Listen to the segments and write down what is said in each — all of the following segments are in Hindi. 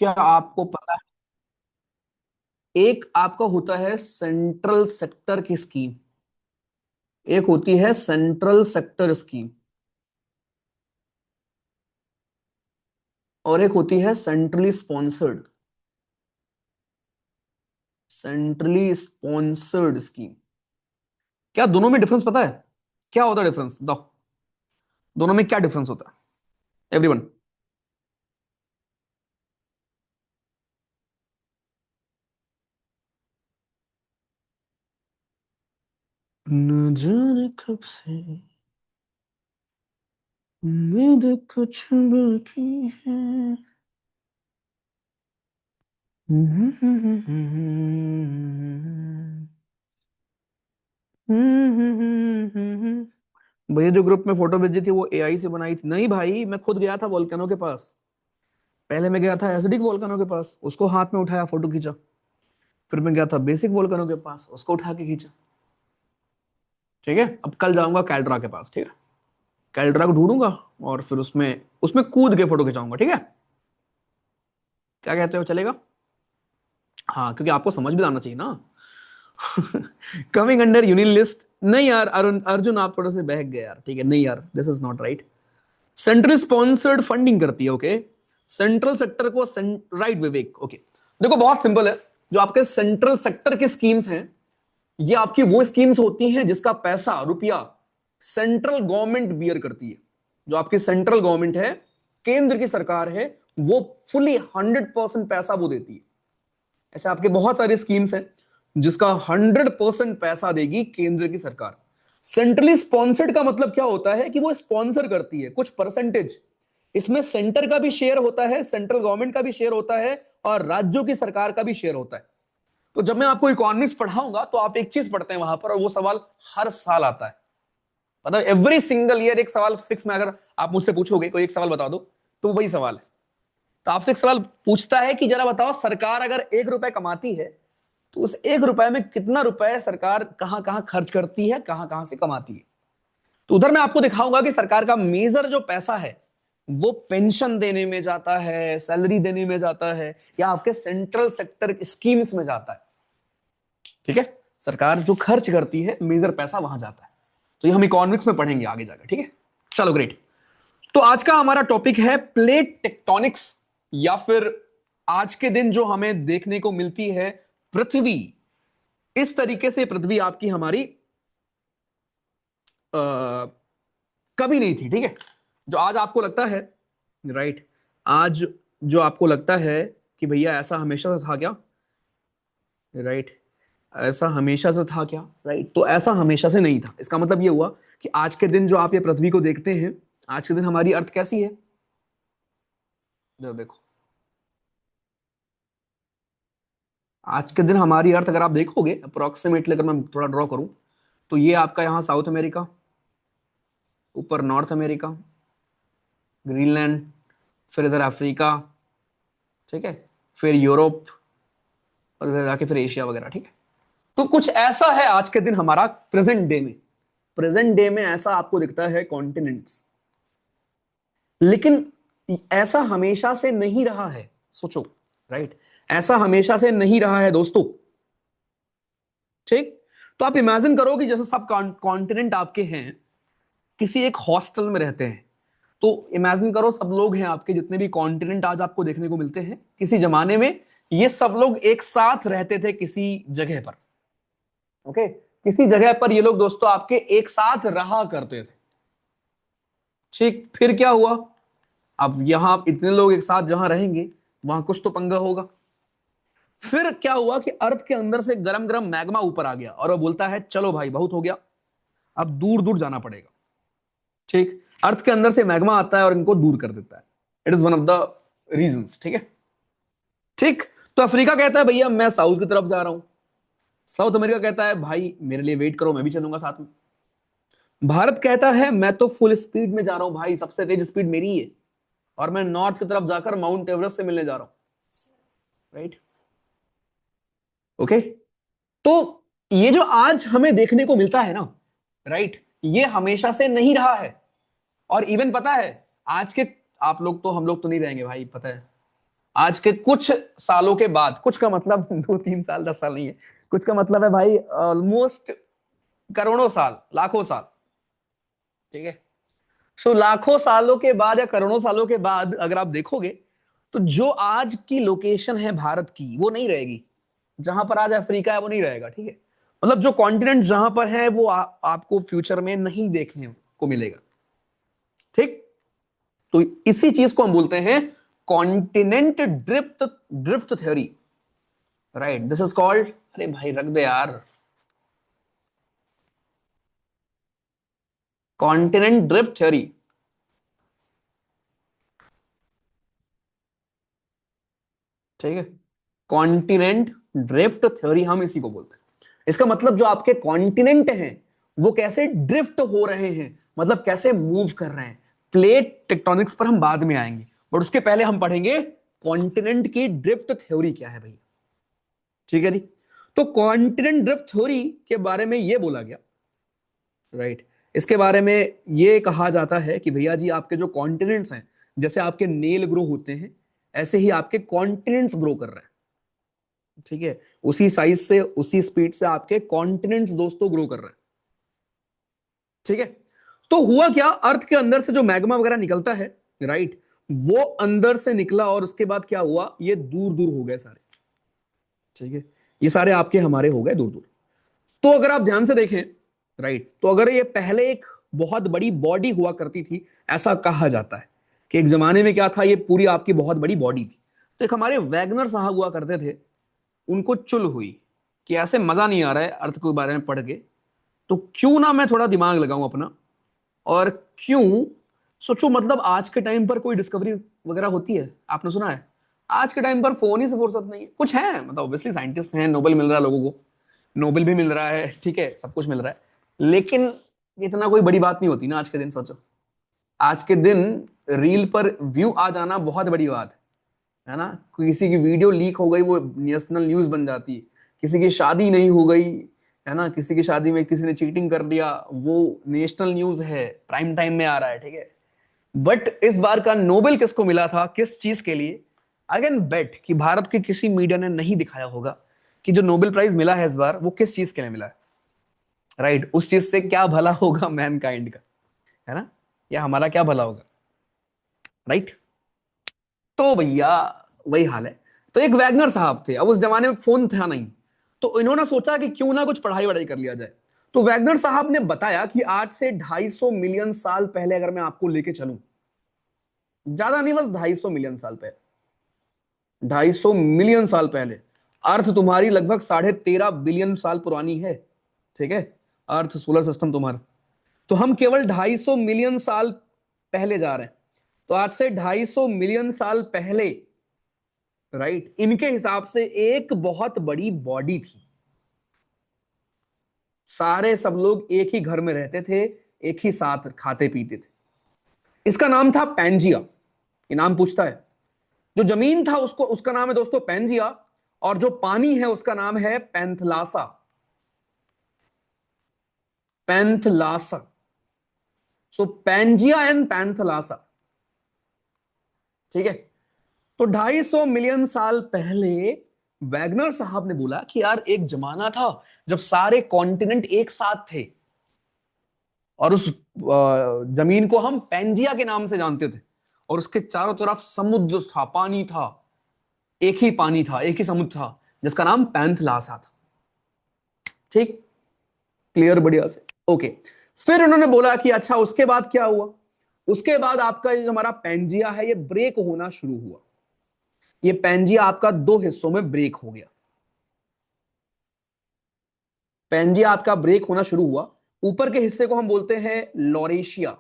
क्या आपको पता है, एक आपका होता है सेंट्रल सेक्टर की स्कीम, एक होती है सेंट्रल सेक्टर स्कीम, और एक होती है centrally sponsored, centrally sponsored scheme. क्या दोनों में डिफरेंस पता है? क्या होता है डिफरेंस बताओ, दोनों में क्या डिफरेंस होता है एवरीवन? न जाने कब से उम्मीद कुछ बाकी है। भैया जो ग्रुप में फोटो भेजी थी वो एआई से बनाई थी? नहीं भाई, मैं खुद गया था वोल्केनो के पास। पहले मैं गया था एसिडिक वोल्केनो के पास, उसको हाथ में उठाया फोटो खींचा। फिर मैं गया था बेसिक वोल्केनो के पास, उसको उठा के खींचा। ठीक है, अब कल जाऊंगा कैल्ड्रा के पास। ठीक है, कैल्ड्रा को ढूंढूंगा और फिर उसमें उसमें कूद के फोटो खिंचाऊंगा। ठीक है, क्या कहते हो, चलेगा? हाँ, क्योंकि आपको समझ भी आना चाहिए ना। Coming under union list. नहीं यार अरुण अर्जुन, आप थोड़े से बहक गए यार। ठीक है, नहीं यार, this is not right. Central sponsored funding करती है, ओके। सेंट्रल सेक्टर को राइट विवेक, ओके। देखो बहुत सिंपल है, जो आपके सेंट्रल सेक्टर की स्कीम्स हैं, ये आपकी वो स्कीम्स होती हैं जिसका पैसा रुपया सेंट्रल गवर्नमेंट बियर करती है। जो आपकी सेंट्रल गवर्नमेंट है, केंद्र की सरकार है, वो फुली 100% पैसा वो देती है। ऐसे आपके बहुत सारी स्कीम्स हैं जिसका 100% पैसा देगी केंद्र की सरकार। सेंट्रली स्पॉन्सर्ड का मतलब क्या होता है कि वो स्पॉन्सर करती है कुछ परसेंटेज। इसमें सेंटर का भी शेयर होता है, सेंट्रल गवर्नमेंट का भी शेयर होता है, और राज्यों की सरकार का भी शेयर होता है। तो जब मैं आपको इकोनॉमिक्स पढ़ाऊंगा तो आप एक चीज पढ़ते हैं वहां पर, और वो सवाल हर साल आता है। मतलब एवरी सिंगल ईयर एक सवाल फिक्स में, अगर आप मुझसे पूछोगे कोई एक सवाल बता दो, तो वही सवाल है। तो आपसे एक सवाल पूछता है कि जरा बताओ, सरकार अगर 1 रुपए कमाती है तो उस 1 रुपए में कितना रुपए सरकार कहां कहां खर्च करती है, कहां कहां से कमाती है। तो उधर मैं आपको दिखाऊंगा कि सरकार का मेजर जो पैसा है वो पेंशन देने में जाता है, सैलरी देने में जाता है, या आपके सेंट्रल सेक्टर स्कीम्स में जाता है। ठीक है, सरकार जो खर्च करती है मेजर पैसा वहां जाता है। तो ये हम इकोनॉमिक्स में पढ़ेंगे आगे जाकर। ठीक है, चलो ग्रेट। तो आज का हमारा टॉपिक है प्लेट टेक्टोनिक्स, या फिर आज के दिन जो हमें देखने को मिलती है पृथ्वी, इस तरीके से पृथ्वी आपकी हमारी कभी नहीं थी। ठीक है, जो आज आपको लगता है, राइट, आज जो आपको लगता है कि भैया ऐसा हमेशा से था क्या, राइट, ऐसा हमेशा से था क्या, राइट, तो ऐसा हमेशा से नहीं था। इसका मतलब ये हुआ कि आज के दिन जो आप ये पृथ्वी को देखते हैं, आज के दिन हमारी अर्थ कैसी है, देखो। आज के दिन हमारी अर्थ अगर आप देखोगे अप्रोक्सीमेटली, अगर मैं थोड़ा ड्रॉ करूं, तो ये आपका यहाँ साउथ अमेरिका, ऊपर नॉर्थ अमेरिका, ग्रीनलैंड, फिर इधर अफ्रीका, ठीक है, फिर यूरोप, और इधर जाके फिर एशिया वगैरह। ठीक है, तो कुछ ऐसा है आज के दिन हमारा प्रेजेंट डे में। प्रेजेंट डे में ऐसा आपको दिखता है कॉन्टिनेंट्स। लेकिन ऐसा हमेशा से नहीं रहा है, सोचो, राइट, ऐसा हमेशा से नहीं रहा है दोस्तों। ठीक, तो आप इमेजिन करो कि जैसे सब कॉन्टिनेंट आपके हैं, किसी एक हॉस्टल में रहते हैं। तो इमेजिन करो सब लोग हैं आपके, जितने भी कॉन्टिनेंट आज आपको देखने को मिलते हैं, किसी जमाने में ये सब लोग एक साथ रहते थे किसी जगह पर। ओके, किसी जगह पर ये लोग दोस्तों आपके एक साथ रहा करते थे। ठीक, फिर क्या हुआ? अब यहां इतने लोग एक साथ जहां रहेंगे, वहां कुछ तो पंगा होगा। फिर क्या हुआ कि अर्थ के अंदर से गरम गरम मैग्मा ऊपर आ गया, और वो बोलता है चलो भाई बहुत हो गया, अब दूर दूर जाना पड़ेगा। ठीक, अर्थ के अंदर से मैग्मा आता है और इनको दूर कर देता है। It is one of the reasons. ठीक है, ठीक। तो अफ्रीका कहता है भैया मैं साउथ की तरफ जा रहा हूं। साउथ अमेरिका कहता है भाई मेरे लिए वेट करो, मैं भी चलूंगा साथ में। भारत कहता है मैं तो फुल स्पीड में जा रहा हूं भाई, सबसे तेज स्पीड मेरी ही है, और मैं नॉर्थ की तरफ जाकर माउंट एवरेस्ट से मिलने जा रहा हूं। Right, okay. तो ये जो आज हमें देखने को मिलता है ना, राइट, ये हमेशा से नहीं रहा है। और इवन पता है, आज के आप लोग तो, हम लोग तो नहीं रहेंगे भाई, पता है। आज के कुछ सालों के बाद, कुछ का मतलब 2 3 साल 10 साल नहीं है, कुछ का मतलब है भाई ऑलमोस्ट करोड़ों साल, लाखों साल, ठीक है। सो लाखों सालों के बाद या करोड़ों सालों के बाद अगर आप देखोगे तो जो आज की लोकेशन है भारत की वो नहीं रहेगी। जहां पर आज अफ्रीका है वो नहीं रहेगा, ठीक है। मतलब जो कॉन्टिनेंट जहां पर है वो आपको फ्यूचर में नहीं देखने को मिलेगा, ठीक। तो इसी चीज को हम बोलते हैं continent drift, drift theory, right. This is called, अरे भाई रख दे यार, कॉन्टिनेंट ड्रिफ्ट थ्योरी, ठीक है। कॉन्टिनेंट ड्रिफ्ट थ्योरी हम इसी को बोलते हैं। इसका मतलब जो आपके कॉन्टिनेंट हैं वो कैसे ड्रिफ्ट हो रहे हैं, मतलब कैसे मूव कर रहे हैं। प्लेट टेक्टोनिक्स पर हम बाद में आएंगे, बट उसके पहले हम पढ़ेंगे कॉन्टिनेंट की ड्रिफ्ट थ्योरी क्या है भैया, ठीक है जी। तो कॉन्टिनेंट ड्रिफ्ट थ्योरी के बारे में ये बोला गया, राइट। इसके बारे में ये कहा जाता है कि भैया जी आपके जो कॉन्टिनेंट्स हैं, जैसे आपके नेल ग्रो होते हैं ऐसे ही आपके कॉन्टिनेंट्स ग्रो कर रहे हैं, ठीक है। उसी साइज से उसी स्पीड से आपके कॉन्टिनेंट्स दोस्तों ग्रो कर रहे हैं, ठीक है। तो हुआ क्या, अर्थ के अंदर से जो मैग्मा वगैरह निकलता है, राइट, वो अंदर से निकला और उसके बाद क्या हुआ, ये दूर दूर हो गए सारे, ठीक है। ये सारे आपके हमारे हो गए दूर दूर। तो अगर आप ध्यान से देखें, राइट, तो अगर ये पहले एक बहुत बड़ी बॉडी हुआ करती थी, ऐसा कहा जाता है कि एक जमाने में क्या था, ये पूरी आपकी बहुत बड़ी बॉडी थी। तो एक हमारे वैगनर साहब हुआ करते थे, उनको चुल हुई कि ऐसे मजा नहीं आ रहा है अर्थ के बारे में पढ़ के, तो क्यों ना मैं थोड़ा दिमाग लगाऊं अपना, और क्यों सोचो, मतलब आज के टाइम पर कोई डिस्कवरी वगैरह होती है, आपने सुना है? आज के टाइम पर फोन ही से फुर्सत नहीं है, कुछ है मतलब ऑब्वियसली साइंटिस्ट हैं, नोबेल मिल रहा है लोगों को, नोबेल भी मिल रहा है, ठीक है, सब कुछ मिल रहा है, लेकिन इतना कोई बड़ी बात नहीं होती ना आज के दिन। सोचो आज के दिन रील पर व्यू आ जाना बहुत बड़ी बात है ना। किसी की वीडियो लीक हो गई वो नेशनल न्यूज बन जाती है, किसी की शादी नहीं हो गई है ना, किसी की शादी में किसी ने चीटिंग कर दिया, वो नेशनल न्यूज है, प्राइम टाइम में आ रहा है, ठीक है। बट इस बार का नोबेल किसको मिला था, किस चीज के लिए? अगेन बेट कि भारत के किसी मीडिया ने नहीं दिखाया होगा कि जो नोबेल प्राइज मिला है इस बार वो किस चीज के लिए मिला है, राइट। उस चीज से क्या भला होगा मैनकाइंड का, है ना, या हमारा क्या भला होगा, राइट। तो भैया वही हाल है। तो एक वैगनर साहब थे, अब उस जमाने में फोन था नहीं, तो इन्होंने सोचा कि क्यों ना कुछ पढ़ाई वढ़ाई कर लिया जाए। तो वैगनर साहब ने बताया कि आज से 250 मिलियन साल पहले अगर मैं आपको लेके चलूं, ज्यादा नहीं बस 250 मिलियन साल पहले, 250 मिलियन साल पहले, अर्थ तुम्हारी लगभग 13.5 बिलियन साल पुरानी है, ठीक है, अर्थ सोलर सिस्टम तुम्हारा। तो हम केवल 250 मिलियन साल पहले जा रहे हैं। तो आज से 250 मिलियन साल पहले, राइट, इनके हिसाब से एक बहुत बड़ी बॉडी थी, सारे सब लोग एक ही घर में रहते थे, एक ही साथ खाते पीते थे। इसका नाम था पैंजिया। ये नाम पूछता है, जो जमीन था उसको, उसका नाम है दोस्तों पैंजिया, और जो पानी है उसका नाम है Panthalassa, Panthalassa. So Pangaea and Panthalassa, ठीक है। तो 250 मिलियन साल पहले वैगनर साहब ने बोला कि यार एक जमाना था जब सारे कॉन्टिनेंट एक साथ थे, और उस जमीन को हम पैंजिया के नाम से जानते थे, और उसके चारों तरफ समुद्र था, पानी था, एक ही पानी था, एक ही समुद्र था, जिसका नाम पैंथलासा था, ठीक, क्लियर, बढ़िया से, ओके। फिर उन्होंने बोला कि अच्छा उसके बाद क्या हुआ, उसके बाद आपका ये जो हमारा पैंजिया है ये ब्रेक होना शुरू हुआ, ये पैंजिया आपका दो हिस्सों में ब्रेक हो गया, पैंजिया आपका ब्रेक होना शुरू हुआ। ऊपर के हिस्से को हम बोलते हैं लॉरेशिया,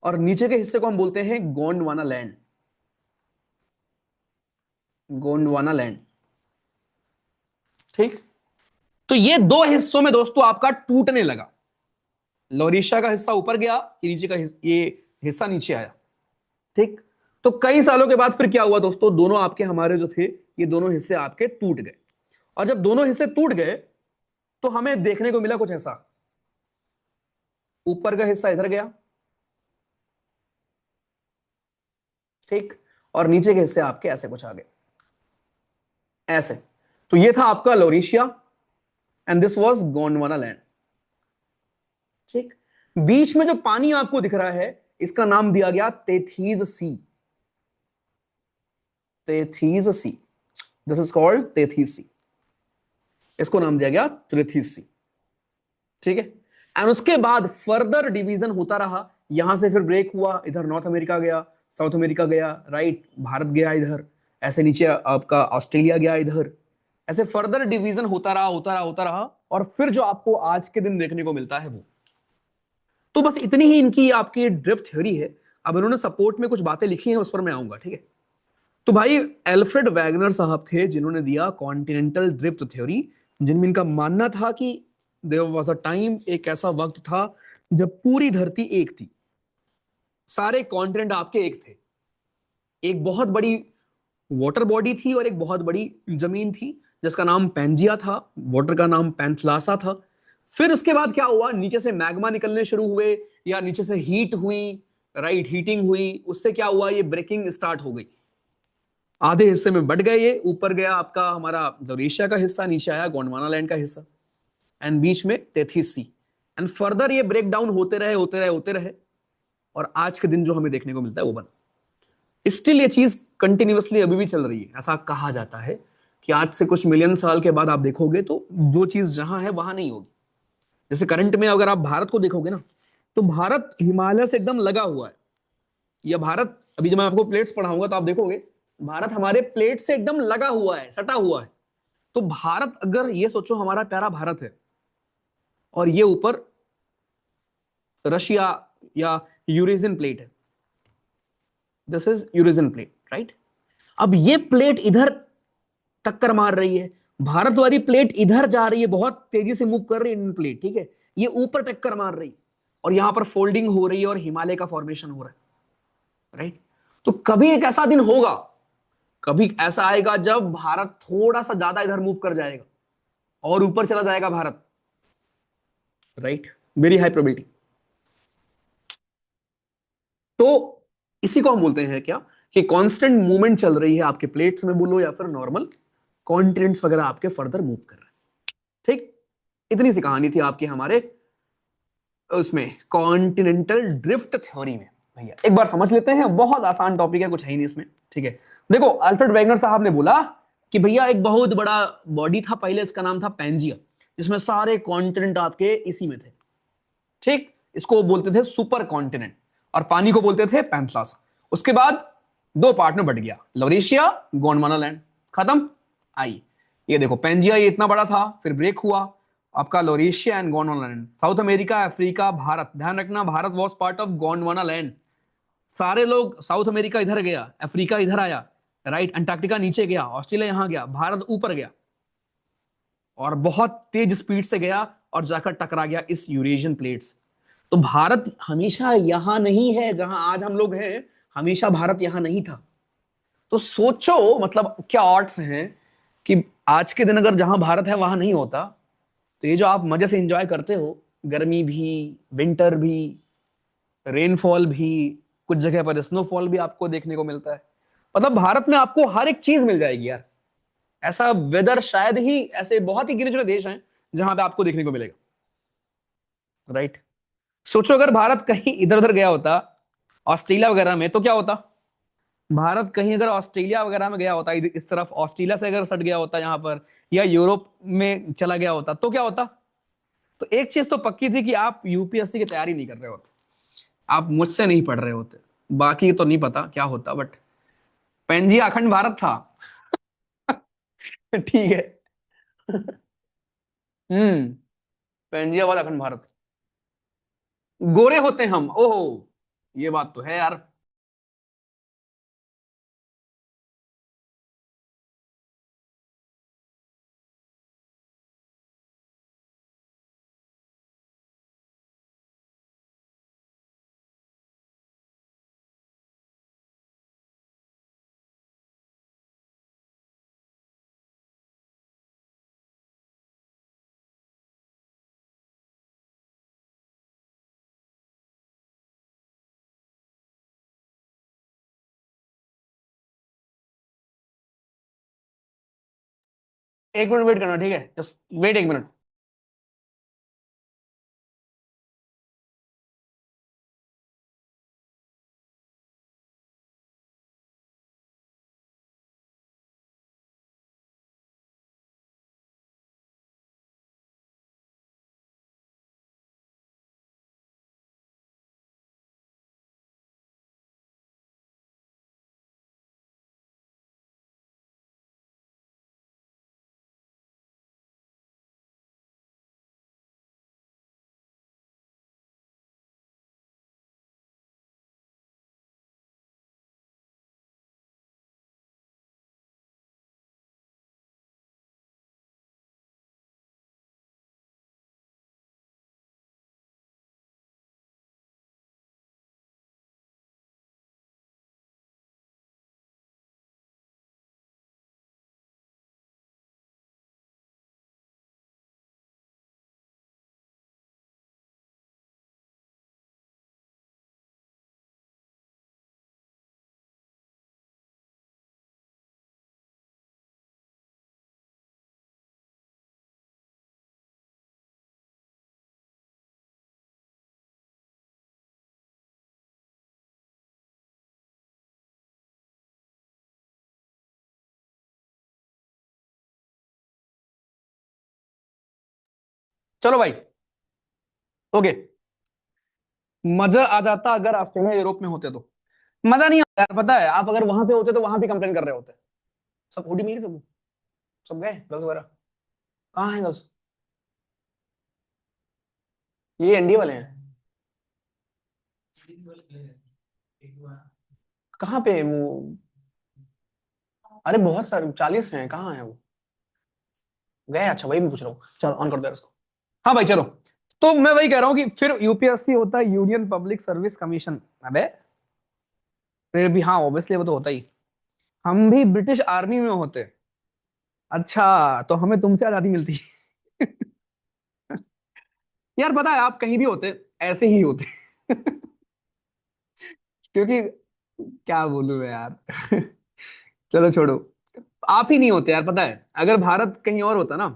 और नीचे के हिस्से को हम बोलते हैं गोंडवाना लैंड, गोंडवाना लैंड, ठीक। तो ये दो हिस्सों में दोस्तों आपका टूटने लगा, लॉरेशिया का हिस्सा ऊपर गया, ये नीचे का ये हिस्सा नीचे आया, ठीक। तो कई सालों के बाद फिर क्या हुआ दोस्तों, दोनों आपके हमारे जो थे, ये दोनों हिस्से आपके टूट गए, और जब दोनों हिस्से टूट गए तो हमें देखने को मिला कुछ ऐसा, ऊपर का हिस्सा इधर गया, ठीक, और नीचे के हिस्से आपके ऐसे कुछ आ गए, ऐसे। तो ये था आपका Laurasia and this was Gondwana land. ठीक। बीच में जो पानी आपको दिख रहा है इसका नाम दिया गया तेथीज सी। तेथीज सी, दिस इज कॉल्ड तेथीज सी। इसको नाम दिया गया त्रिथीज सी। ठीक है। एंड उसके बाद फर्दर डिवीजन होता रहा, यहां से फिर ब्रेक हुआ, इधर नॉर्थ अमेरिका गया, साउथ अमेरिका गया, राइट, भारत गया इधर, ऐसे नीचे आपका ऑस्ट्रेलिया गया इधर, ऐसे फर्दर डिवीजन होता रहा होता रहा होता रहा, और फिर जो आपको आज के दिन देखने को मिलता है वो। तो बस इतनी ही इनकी आपकी ड्रिफ्ट थ्योरी है। अब इन्होंने सपोर्ट में कुछ बातें लिखी हैं, उस पर मैं आऊंगा, ठीक है। तो भाई एल्फ्रेड वैगनर साहब थे जिन्होंने दिया कॉन्टिनेंटल ड्रिफ्ट थ्योरी, जिनमें इनका मानना था कि देयर वाज अ टाइम, एक ऐसा वक्त था जब पूरी धरती एक थी, सारे कॉन्टिनेंट आपके एक थे, एक बहुत बड़ी वाटर बॉडी थी और एक बहुत बड़ी जमीन थी जिसका नाम पैंजिया था, वाटर का नाम पैंथलासा था। फिर उसके बाद क्या हुआ, नीचे से मैग्मा निकलने शुरू हुए, या नीचे से हीट हुई, राइट, हीटिंग हुई, उससे क्या हुआ, ये ब्रेकिंग स्टार्ट हो गई, आधे हिस्से में बट गए, ये ऊपर गया आपका हमारा एशिया का हिस्सा, नीचे आया गोंडवाना लैंड का हिस्सा, एंड बीच में तेथीस सी। एंड फर्दर ये ब्रेक डाउन होते रहे होते रहे होते रहे, और आज के दिन जो हमें देखने को मिलता है वो बना। स्टिल ये चीज कंटिन्यूअसली अभी भी चल रही है, ऐसा कहा जाता है कि आज से कुछ मिलियन साल के बाद आप देखोगे तो जो चीज जहां है वहां नहीं होगी। जैसे करंट में अगर आप भारत को देखोगे ना, तो भारत हिमालय से एकदम लगा हुआ है, या भारत, अभी जब मैं आपको प्लेट्स पढ़ाऊंगा तो आप देखोगे भारत हमारे प्लेट से एकदम लगा हुआ है, सटा हुआ है। तो भारत, अगर ये सोचो हमारा प्यारा भारत है, और ये ऊपर रशिया या यूरेशियन प्लेट है, this is Eurasian plate, right. अब ये प्लेट इधर टक्कर मार रही है, भारत वाली प्लेट इधर जा रही है, बहुत तेजी से मूव कर रही है इंडियन प्लेट, ठीक है, ये ऊपर टक्कर मार रही है, और यहां पर फोल्डिंग हो रही है और हिमालय का फॉर्मेशन हो रहा है, राइट। तो कभी एक ऐसा दिन होगा, कभी ऐसा आएगा जब भारत थोड़ा सा ज्यादा इधर मूव कर जाएगा और ऊपर चला जाएगा Bharat, right, very high probability. तो इसी को हम बोलते हैं क्या, कि कांस्टेंट मूवमेंट चल रही है आपके प्लेट्स में बोलो, या फिर नॉर्मल कॉन्टिनेंट्स वगैरह आपके फर्दर मूव कर रहे हैं। ठीक। इतनी सी कहानी थी आपकी हमारे उसमें कॉन्टिनेंटल ड्रिफ्ट थ्योरी में। भैया एक बार समझ लेते हैं, बहुत आसान टॉपिक है, कुछ है ही नहीं इसमें, ठीक है। देखो अल्फ्रेड वेगनर साहब ने बोला कि भैया एक बहुत बड़ा बॉडी था पहले, इसका नाम था पैंजिया, जिसमें सारे कॉन्टिनेंट आपके इसी में थे। ठीक। इसको बोलते थे सुपर कॉन्टिनेंट, और पानी को बोलते थे पैंथलासा। उसके बाद दो पार्ट में बट गया, लवरेशिया, गोंडवाना लैंड, खत्म। आई, ये देखो पेंजिया ये इतना बड़ा था, फिर ब्रेक हुआ, आपका Laurasia and Gondwana land, south America, Africa, Bharat, ध्यान रखना Bharat was part of Gondwana land. सारे लोग, साउथ अमेरिका इधर गया, अफ्रीका इधर आया, राइट, अंटार्कटिका नीचे गया, ऑस्ट्रेलिया यहां गया, भारत ऊपर गया, और बहुत तेज स्पीड से गया और जाकर टकरा गया इस यूरेशियन प्लेट्स। तो भारत हमेशा यहां नहीं है जहां आज हम लोग हैं, हमेशा भारत यहां नहीं था। तो सोचो मतलब क्या ऑड्स हैं कि आज के दिन अगर जहां भारत है वहां नहीं होता, तो ये जो आप मजे से एंजॉय करते हो, गर्मी भी, विंटर भी, रेनफॉल भी, कुछ जगह पर स्नोफॉल भी आपको देखने को मिलता है, मतलब भारत में आपको हर एक चीज मिल जाएगी यार। ऐसा वेदर शायद ही, ऐसे बहुत ही गिने चुने देश हैं जहां पे आपको देखने को मिलेगा, राइट। सोचो अगर भारत कहीं इधर उधर गया होता, ऑस्ट्रेलिया वगैरह में, तो क्या होता, भारत कहीं अगर ऑस्ट्रेलिया वगैरह में गया होता, इस तरफ ऑस्ट्रेलिया से अगर सट गया होता यहाँ पर, या यूरोप में चला गया होता, तो क्या होता। तो एक चीज तो पक्की थी कि आप यूपीएससी की तैयारी नहीं कर रहे होते, आप मुझसे नहीं पढ़ रहे होते। बाकी तो नहीं पता क्या होता, बट पेंजिया अखंड भारत था। ठीक है। हम्म। पेंजिया वाला अखंड भारत, गोरे होते हम, ओहो, ये बात तो है यार। एक मिनट वेट करना, ठीक है, जस्ट वेट 1 मिनट। चलो भाई, ओके। मजा आ जाता अगर ऑस्ट्रेलिया यूरोप में होते तो। मजा नहीं आता यार, पता है, आप अगर वहां पे होते तो वहां भी कंप्लेन कर रहे होते। सब उड़ी मेरी, सब सब गए गर्ल्स वगैरह। कहाँ है गर्ल्स? ये एनडीए वाले हैं। कहाँ पे है वो? अरे बहुत सारे, 40 हैं, कहाँ है वो? गए? अच्छा, वही मैं पूछ रहा हूँ। चलो ऑन कर दो यार इसको। हाँ भाई चलो। तो मैं वही कह रहा हूँ कि फिर यूपीएससी होता है, यूनियन पब्लिक सर्विस कमीशन। अबे फिर भी हाँ, ऑब्वियसली वो तो होता ही। हम भी ब्रिटिश आर्मी में होते। अच्छा, तो हमें तुमसे आजादी मिलती। यार पता है, आप कहीं भी होते ऐसे ही होते। क्योंकि क्या बोलूं मैं यार। चलो छोड़ो। आप ही नहीं होते यार, पता है, अगर भारत कहीं और होता ना,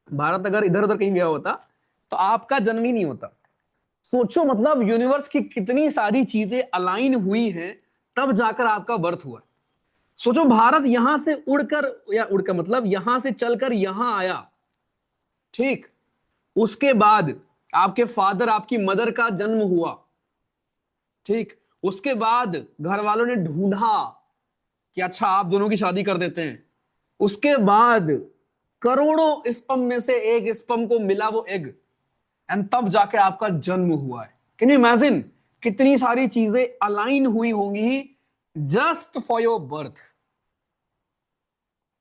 भारत अगर इधर उधर कहीं गया होता, तो आपका जन्म ही नहीं होता। सोचो, मतलब यूनिवर्स की कितनी सारी चीजें अलाइन हुई हैं, तब जाकर आपका बर्थ हुआ। सोचो, भारत यहां से उड़कर, या उड़कर मतलब यहां से चलकर यहां आया, ठीक। उसके बाद आपके फादर आपकी मदर का जन्म हुआ, ठीक। उसके बाद घर वालों ने ढूंढा कि अच्छा आप दोनों की शादी कर देते हैं। उसके बाद करोड़ों स्पर्म में से एक स्पर्म को मिला वो एग, एंड तब जाके आपका जन्म हुआ है। कैन यू इमेजिन कितनी सारी चीजें अलाइन हुई होंगी जस्ट फॉर योर बर्थ।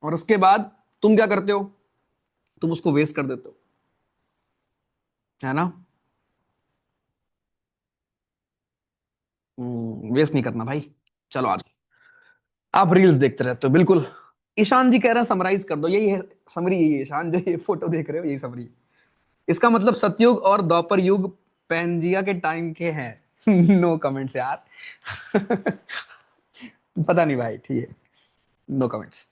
और उसके बाद तुम क्या करते हो? तुम उसको वेस्ट कर देते हो, है ना? वेस्ट नहीं करना भाई। चलो आज आप रील्स देखते रहते हो, बिल्कुल। ईशान जी कह रहे हैं समराइज कर दो, यही है समरी, यही है ईशान, जो ये फोटो देख रहे हो यही समरी है। इसका मतलब सतयुग और द्वापर युग पैंजिया के टाइम के हैं। नो कमेंट्स यार। पता नहीं भाई, ठीक है, नो कमेंट्स।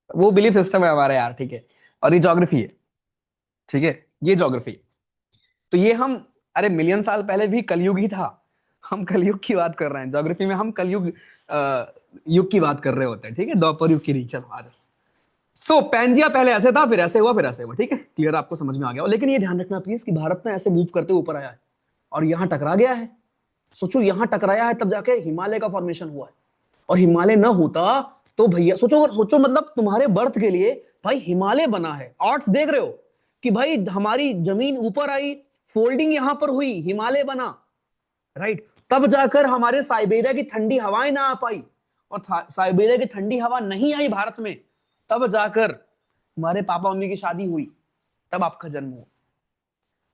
वो बिलीफ सिस्टम है हमारा यार, ठीक है। और ये ज्योग्राफी है, ठीक है, ये ज्योग्राफी है। तो ये हम, अरे मिलियन साल पहले भी कलयुग ही था। हम कलयुग की बात कर रहे हैं, ज्योग्राफी में हम कलयुग युग की बात कर रहे होते हैं, ठीक है, द्वापर युग की नहीं। चलो आ जाओ। सो पैंजिया पहले ऐसे था, फिर ऐसे हुआ, फिर ऐसे हुआ, ठीक है, क्लियर, आपको समझ में आ गया। लेकिन ये ध्यान रखना प्लीज कि भारत ना ऐसे मूव करते ऊपर आया है और यहां टकरा गया है। सोचो, यहां टकराया है तब जाके हिमालय का फॉर्मेशन हुआ है। और हिमालय ना होता तो भैया, सोचो सोचो, मतलब तुम्हारे बर्थ के लिए भाई हिमालय बना है। आर्ट्स देख रहे हो कि भाई हमारी जमीन ऊपर आई, फोल्डिंग यहां पर हुई, हिमालय बना, राइट। तब जाकर हमारे साइबेरिया की ठंडी हवाएं ना आ पाई, और साइबेरिया की ठंडी हवा नहीं आई भारत में, तब जाकर हमारे पापा मम्मी की शादी हुई, तब आपका जन्म हुआ।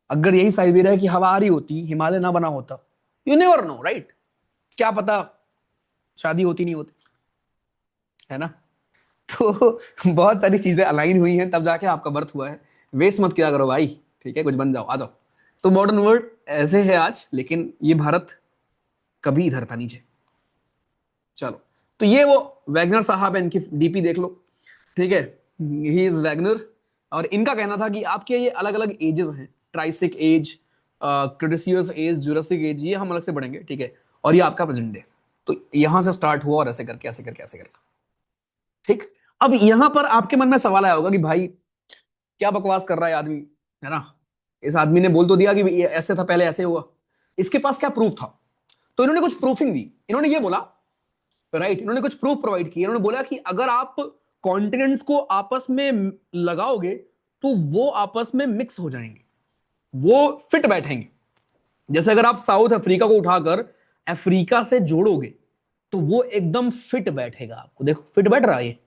अगर यही साइबेरिया की हवा आ रही होती, हिमालय ना बना होता, यू नेवर नो, राइट। क्या पता शादी होती नहीं होती, है ना? तो बहुत सारी चीजें अलाइन हुई हैं तब जाके आपका बर्थ हुआ है। वेस्ट मत किया करो भाई, ठीक है, कुछ बन जाओ, आ जाओ। तो मॉडर्न वर्ल्ड ऐसे है आज, लेकिन ये भारत कभी इधर था नीचे। चलो, तो ये वो वैगनर साहब है, इनकी डीपी देख लो, ठीक है। He is Wagner. और इनका कहना था कि आपके ये अलग अलग एजेस हैं, Triassic age, Cretaceous age, Jurassic age, ये हम अलग से पढ़ेंगे, ठीक है। और ये आपका प्रेजेंट डे। तो यहां से स्टार्ट हुआ और ऐसे करके ऐसे करके ऐसे करके, ठीक। अब यहां पर आपके मन में सवाल आया होगा कि भाई क्या बकवास कर रहा है आदमी, है ना। इस आदमी ने बोल तो दिया कि ये ऐसे था पहले ऐसे हुआ, इसके पास क्या प्रूफ था। तो इन्होंने कुछ प्रूफिंग दी। इन्होंने ये बोला, राइट, इन्होंने कुछ प्रूफ प्रोवाइड किए। इन्होंने बोला कि अगर आप कॉन्टिनेंट्स को आपस में लगाओगे तो वो आपस में मिक्स हो जाएंगे, वो फिट बैठेंगे। जैसे अगर आप साउथ अफ्रीका को उठाकर अफ्रीका से जोड़ोगे तो वो एकदम फिट बैठेगा। आपको देखो फिट बैठ रहा है, ये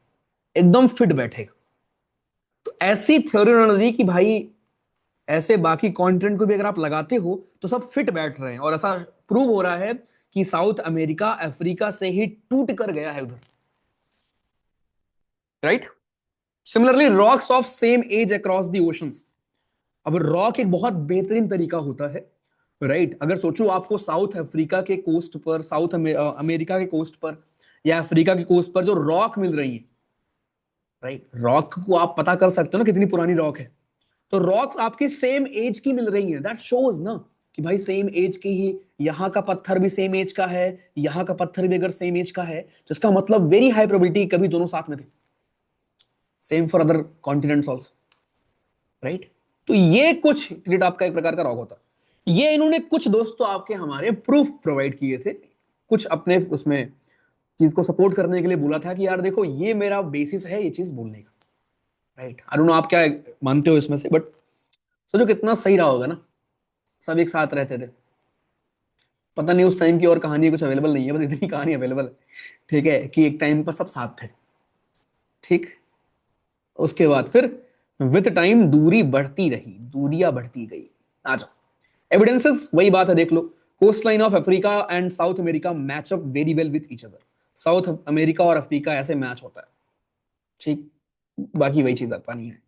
एकदम फिट बैठेगा। तो ऐसी थ्योरी उन्होंने दी कि भाई ऐसे बाकी कॉन्टिनेंट को भी अगर आप लगाते हो तो सब फिट बैठ रहे हैं, और ऐसा प्रूव हो रहा है कि साउथ अमेरिका अफ्रीका से ही टूट कर गया है उधर, right. Similarly rocks of same age across the oceans. अब रॉक एक बहुत बेहतरीन तरीका होता है, राइट। अगर सोचो आपको साउथ अफ्रीका के कोस्ट पर, अमेरिका के कोस्ट पर या अफ्रीका के कोस्ट पर जो रॉक मिल रही है, राइट, रॉक को आप पता कर सकते हो ना कितनी पुरानी रॉक है। तो रॉक्स आपकी सेम एज की मिल रही हैं, दैट शोज ना कि भाई सेम एज की ही, यहाँ का पत्थर भी सेम एज का है, यहाँ का पत्थर भी अगर सेम एज का है तो इसका मतलब वेरी हाई प्रोबेबिलिटी कभी दोनों साथ में थे। Same for other continents also, right. तो ये कुछ क्रिएट आपका एक प्रकार का रॉक होता है। ये इन्होंने कुछ दोस्तों आपके हमारे प्रूफ प्रोवाइड किए थे, कुछ अपने उसमें चीज को सपोर्ट करने के लिए बोला था कि यार देखो ये मेरा बेसिस है ये चीज बोलने का, राइट। आई डोंट नो आप क्या मानते हो इसमें से, बट सोचो कितना सही रहा होगा ना, सब एक साथ रहते थे। पता नहीं उस टाइम की और कहानी कुछ अवेलेबल नहीं है, बस इतनी कहानी अवेलेबल है, ठीक है, कि एक टाइम पर सब साथ थे, ठीक। उसके बाद फिर विद टाइम दूरी बढ़ती रही, दूरियां बढ़ती गई। आ जाओ एविडेंसेस, वही बात है, देख लो। Coast line of Africa and South America match up very well with each other. South America और अफ्रीका ऐसे मैच होता है, ठीक। बाकी वही चीज पानी है।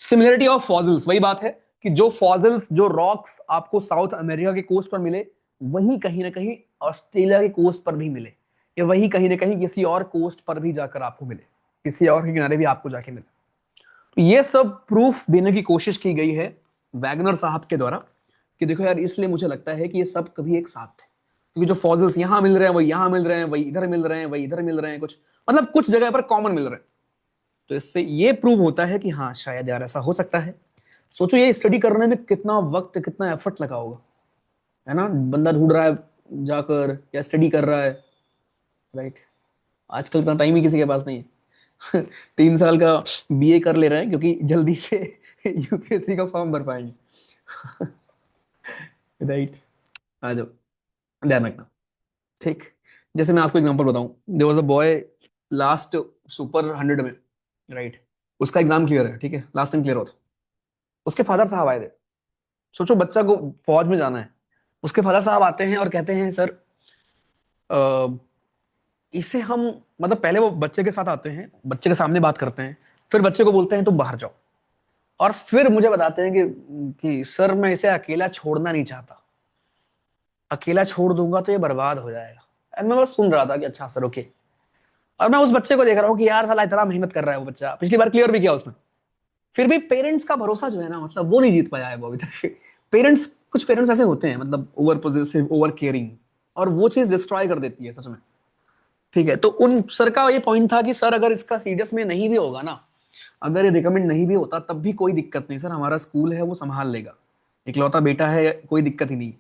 सिमिलरिटी ऑफ फॉसिल्स, वही बात है कि जो फॉसिल्स, जो रॉक्स आपको साउथ अमेरिका के कोस्ट पर मिले, वही कहीं ना कहीं ऑस्ट्रेलिया के कोस्ट पर भी मिले, या वही कहीं ना कहीं किसी और कोस्ट पर भी जाकर आपको मिले, किसी और के किनारे भी आपको जाके मिले। तो ये सब प्रूफ देने की कोशिश की गई है वैगनर साहब के द्वारा कि देखो यार, इसलिए मुझे लगता है कि ये सब कभी एक साथ थे, क्योंकि जो फॉसिल्स यहां मिल रहे हैं वही यहां मिल रहे हैं, वही इधर मिल रहे हैं, वही इधर मिल रहे हैं, कुछ मतलब कुछ जगह पर कॉमन मिल रहे हैं। तो इससे ये प्रूव होता है कि हाँ शायद यार ऐसा हो सकता है। सोचो ये स्टडी करने में कितना वक्त कितना एफर्ट लगा होगा, है ना। बंदा ढूंढ रहा है जाकर या स्टडी कर रहा है, राइट। आजकल इतना टाइम ही किसी के पास नहीं है। 3 साल का बीए कर ले रहे हैं क्योंकि जल्दी से यूपीएससी का फॉर्म भर पाएंगे। राइट। आ जाओ, ध्यान रखना, ठीक। जैसे मैं आपको एग्जांपल बताऊं, there was a boy last super 100 में, राइट। उसका एग्जाम क्लियर है, ठीक है, लास्ट टाइम क्लियर हुआ था। उसके फादर साहब आए थे। सोचो बच्चा को फौज में जाना है, उसके फादर साहब आते हैं और कहते हैं सर इसे हम, मतलब पहले वो बच्चे के साथ आते हैं, बच्चे के सामने बात करते हैं, फिर बच्चे को बोलते हैं तुम बाहर जाओ, और फिर मुझे बताते हैं कि सर मैं इसे अकेला छोड़ना नहीं चाहता, अकेला छोड़ दूंगा तो ये बर्बाद हो जाएगा। और मैं बस सुन रहा था कि अच्छा सर ओके। और मैं उस बच्चे को देख रहा हूँ कि यार साला इतना मेहनत कर रहा है वो बच्चा, पिछली बार क्लियर भी किया उसने, फिर भी पेरेंट्स का भरोसा जो है ना, मतलब वो नहीं जीत पाया है वो अभी तक। पेरेंट्स, कुछ पेरेंट्स ऐसे होते हैं, मतलब ओवर पोजेसिव, ओवर केयरिंग, और वो चीज डिस्ट्रॉय कर देती है सच में, ठीक है। तो उन सर का ये पॉइंट था कि सर अगर इसका सीरियस में नहीं भी होगा ना, अगर ये रिकमेंड नहीं भी होता तब भी कोई दिक्कत नहीं सर, हमारा स्कूल है वो संभाल लेगा, इकलौता बेटा है, कोई दिक्कत ही नहीं।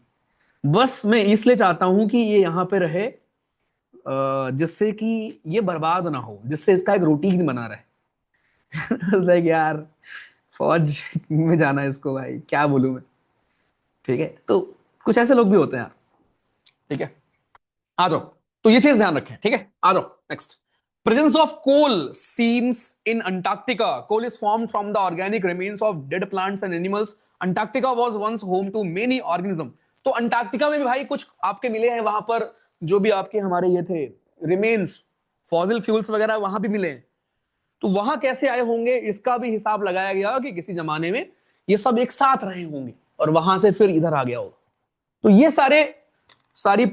बस मैं इसलिए चाहता हूं कि ये यहाँ पे रहे, जिससे कि ये बर्बाद ना हो, जिससे इसका एक रूटीन बना रहे। लाइक यार फौज में जाना है इसको, भाई क्या बोलूं मैं, ठीक है। तो कुछ ऐसे लोग भी होते हैं यार, ठीक है। आ जाओ, तो ये चीज ध्यान रखें, ठीक है। आ जाओ next. Presence of coal seams in Antarctica. Coal is formed from the organic remains of dead plants and animals. Antarctica was once home to many organism. तो अंटार्कटिका में भी भाई कुछ आपके मिले हैं वहां पर, जो भी आपके हमारे ये थे रिमेन्स, फॉसिल फ्यूल्स वगैरह वहां भी मिले हैं। तो वहां कैसे आए होंगे इसका भी हिसाब लगाया गया कि किसी जमाने में ये सब एक साथ रहे होंगे और वहां से फिर इधर आ गया होगा। तो ये सारी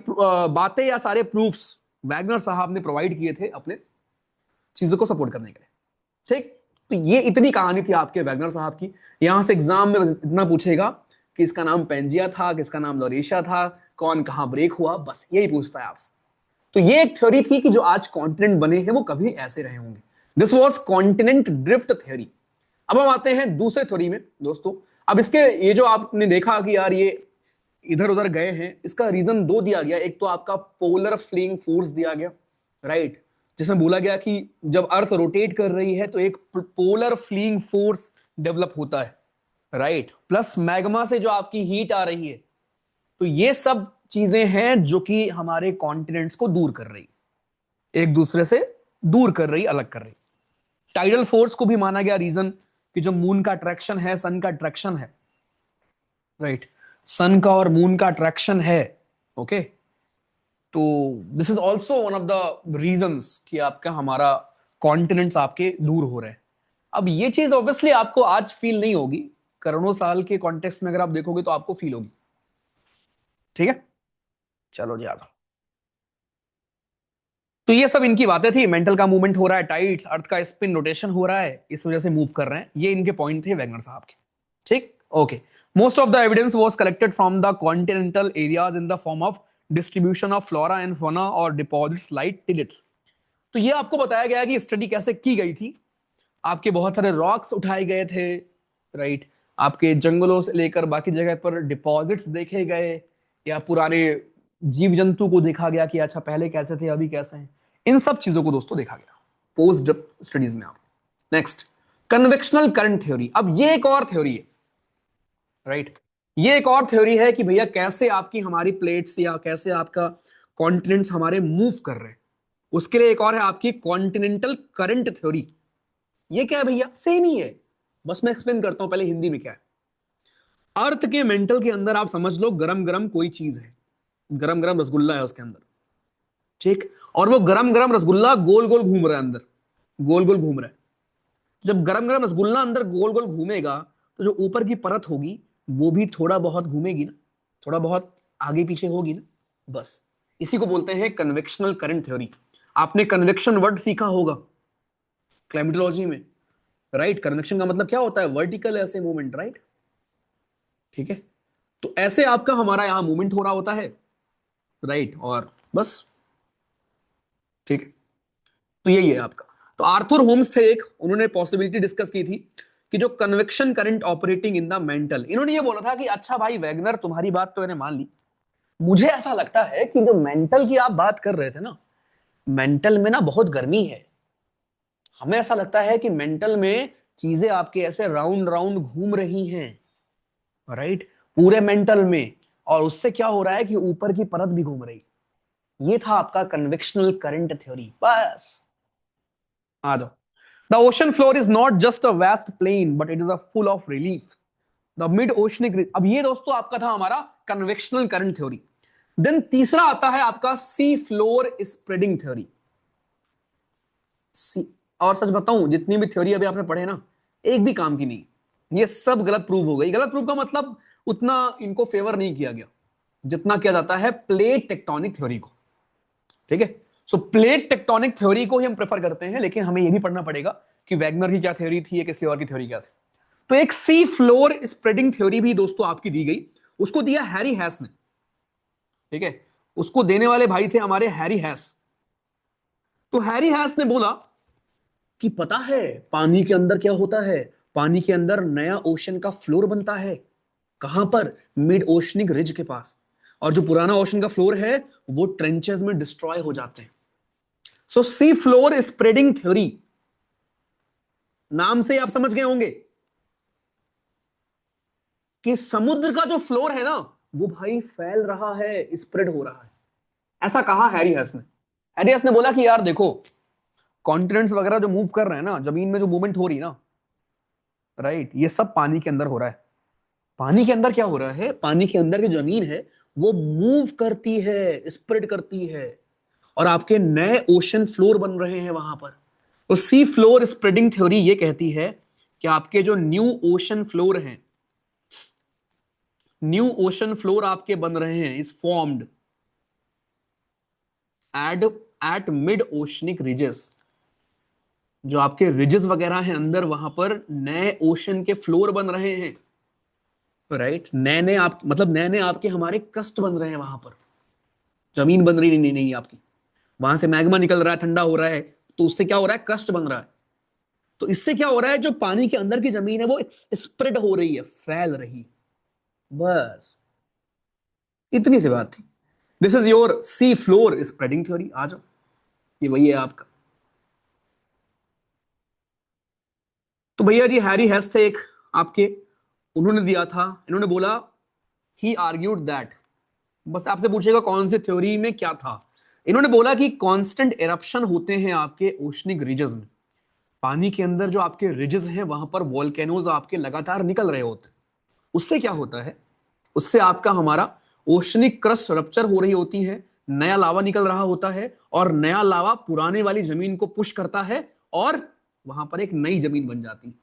बातें या सारे प्रूफ्स वैगनर साहब ने प्रोवाइड किए थे अपने चीजों को सपोर्ट करने के लिए। ठीक। तो ये इतनी कहानी थी आपके वैगनर साहब की। यहां से एग्जाम में बस इतना पूछेगा कि इसका नाम पेंजिया था, किसका नाम लोरेशिया था, कौन कहां ब्रेक हुआ, बस यही पूछता है आपसे। तो ये एक थ्योरी थी कि जो आज कॉन्टिनेंट बने हैं वो कभी ऐसे रहे होंगे। This was continent drift theory. अब हम आते हैं दूसरे थ्योरी में दोस्तों। अब इसके ये जो आपने देखा कि यार ये इधर उधर गए हैं, इसका रीजन दो दिया गया। एक तो आपका पोलर फ्लिंग फोर्स दिया गया, राइट, जिसमें बोला गया कि जब अर्थ रोटेट कर रही है तो एक पोलर फ्लिंग फोर्स डेवलप होता है, राइट, प्लस मैग्मा से जो आपकी हीट आ रही है। तो ये सब चीजें हैं जो कि हमारे कॉन्टिनेंट्स को दूर कर रही, एक दूसरे से दूर कर रही, अलग कर रही। टाइडल फोर्स को भी माना गया रीजन कि जो मून का अट्रैक्शन है, सन का अट्रैक्शन है, राइट, सन का और मून का अट्रैक्शन है। ओके, तो this is also one of the reasons कि आपका हमारा कॉन्टिनेंट्स आपके दूर हो रहे हैं। अब ये चीज ऑब्वियसली आपको आज फील नहीं होगी, करोड़ों साल के कॉन्टेक्स्ट में अगर आप देखोगे तो आपको फील होगी। ठीक है, चलो जी आगे। तो ये सब इनकी बातें थी। मेंटल का मूवमेंट हो रहा है, टाइड्स, अर्थ का स्पिन रोटेशन हो रहा है, इस वजह से मूव कर रहे हैं। ये इनके पॉइंट थे वैगनर साहब के। ठीक, okay. Most of the evidence was collected from the continental areas in the form of distribution of flora and fauna और डिपॉजिट्स लाइक टिलिट्स। तो ये आपको बताया गया कि स्टडी कैसे की गई थी। आपके बहुत सारे रॉक्स उठाए गए थे, राइट, आपके जंगलों से लेकर बाकी जगह पर डिपॉजिट्स देखे गए, या पुराने जीव जंतु को देखा गया कि अच्छा पहले कैसे थे अभी कैसे हैं। इन सब चीजों को दोस्तों देखा गया पोस्ट स्टडीज में। आप नेक्स्ट, कन्वेक्शनल करंट थ्योरी। अब ये एक और थ्योरी है, राइट, ये एक और थ्योरी है कि भैया कैसे आपकी हमारी प्लेट्स या कैसे आपका कॉन्टिनेंट्स हमारे मूव कर रहे हैं। उसके लिए एक और है आपकी कॉन्टिनेंटल करंट थ्योरी। ये क्या है भैया? सेम ही है, बस मैं एक्सप्लेन करता हूं पहले हिंदी में क्या है। अर्थ के मेंटल के अंदर आप समझ लो गरम गरम कोई चीज है, गरम गरम रसगुल्ला है उसके अंदर, ठीक, और वो गरम गरम रसगुल्ला गोल गोल घूम रहा है अंदर, गोल गोल घूम रहा है। जब गरम गरम रसगुल्ला अंदर गोल गोल घूमेगा तो जो ऊपर की परत होगी वो भी थोड़ा बहुत घूमेगी ना, थोड़ा बहुत आगे पीछे होगी ना, बस इसी को बोलते हैं कन्वेक्शनल करंट थ्योरी। आपने कन्वेक्शन वर्ड सीखा होगा क्लाइमेटोलॉजी में, राइट। कन्वेक्शन का मतलब क्या होता है? वर्टिकल ऐसे मूवमेंट, राइट, ठीक है। तो ऐसे आपका हमारा यहां मूवमेंट हो रहा होता है, राइट, और बस, ठीक है। तो यही है आपका। तो आर्थर होम्स थे एक, उन्होंने पॉसिबिलिटी डिस्कस की थी कि जो convection current operating in the mental, इन्होंने ये बोला था कि अच्छा भाई वैगनर तुम्हारी बात तो मैंने मान ली, मुझे ऐसा लगता है कि जो मेंटल की आप बात कर रहे थे ना, मेंटल में ना बहुत गर्मी है। हमें ऐसा लगता है कि मेंटल में चीजें आपके ऐसे राउंड राउंड घूम रही हैं, राइट, पूरे मेंटल में, और उससे क्या हो रहा है कि ऊपर की परत भी घूम रही। ये था आपका कन्वेक्शनल करंट थ्योरी। बस आ जाओ। The ocean floor is not just a vast plain but it is a full of relief. The mid oceanic, अब ये दोस्तों आपका था हमारा कन्वेक्शनल करंट थ्योरी। देन तीसरा आता है आपका सी फ्लोर स्प्रेडिंग थ्योरी। सी, और सच बताऊं जितनी भी थ्योरी अभी आपने पढ़े ना, एक भी काम की नहीं। ये सब गलत प्रूव हो गई। गलत प्रूव का मतलब उतना इनको फेवर नहीं किया गया जितना किया जाता है प्लेट टेक्टोनिक थ्योरी को, ठीक है। सो प्लेट टेक्टोनिक थ्योरी को ही हम प्रेफर करते हैं, लेकिन हमें यह भी पढ़ना पड़ेगा कि वैगनर की क्या थ्योरी थी या किसी और की थ्योरी क्या थी। तो एक सी फ्लोर स्प्रेडिंग थ्योरी भी दोस्तों आपकी दी गई, उसको दिया हैरी हैस ने, ठीक है। उसको देने वाले भाई थे हमारे हैरी हैस। तो हैरी हैस ने बोला कि पता है पानी के अंदर क्या होता है, पानी के अंदर नया ओशन का फ्लोर बनता है। कहां पर? मिड ओशनिक रिज के पास। और जो पुराना ओशन का फ्लोर है वो ट्रेंचेस में डिस्ट्रॉय हो जाते हैं। सो सी फ्लोर स्प्रेडिंग थ्योरी, नाम से आप समझ गए होंगे कि समुद्र का जो फ्लोर है ना वो भाई फैल रहा है, स्प्रेड हो रहा है। ऐसा कहा हैरी हैस ने। हैरी हैस ने बोला कि यार देखो, कॉन्टिनेंट्स वगैरह जो मूव कर रहे हैं ना, जमीन में जो मूवमेंट हो रही है ना, राइट, ये सब पानी के अंदर हो रहा है। पानी के अंदर क्या हो रहा है? पानी के अंदर की जमीन है वो मूव करती है, स्प्रेड करती है, और आपके नए ओशन फ्लोर बन रहे हैं वहां पर। तो सी फ्लोर स्प्रेडिंग थ्योरी ये कहती है कि आपके जो न्यू ओशन फ्लोर हैं, न्यू ओशन फ्लोर आपके बन रहे हैं, is formed at at mid oceanic ridges. जो आपके रिजेस वगैरह हैं अंदर, वहां पर नए ओशन के फ्लोर बन रहे हैं, राइट। नए नए आप मतलब नए नए आपके हमारे क्रस्ट बन रहे हैं वहां पर, जमीन बन रही नहीं आपकी। वहां से मैग्मा निकल रहा है, ठंडा हो रहा है, तो उससे क्या हो रहा है, क्रस्ट बन रहा है। तो इससे क्या हो रहा है, जो पानी के अंदर की जमीन है वो स्प्रेड हो रही है, फैल रही है। बस इतनी सी बात थी। This is your sea floor spreading theory. आ जाओ, ये वही है आपका। तो भैया जी हैरी हेस थे एक आपके, उन्होंने दिया था, इन्होंने बोला ही आर्ग्यूड दैट, बस आपसे पूछेगा कौन सी थ्योरी में क्या था। इन्होंने बोला कि कांस्टेंट इरप्शन होते हैं आपके ओशनिक रिजेस में, पानी के अंदर जो आपके रिजेस हैं वहां पर वॉल्केनोज आपके लगातार निकल रहे होते हैं। उससे क्या होता है, उससे आपका हमारा ओशनिक क्रस्ट रप्चर हो रही होती है, नया लावा निकल रहा होता है, और नया लावा पुराने वाली जमीन को पुश करता है, और वहां पर एक नई जमीन बन जाती है।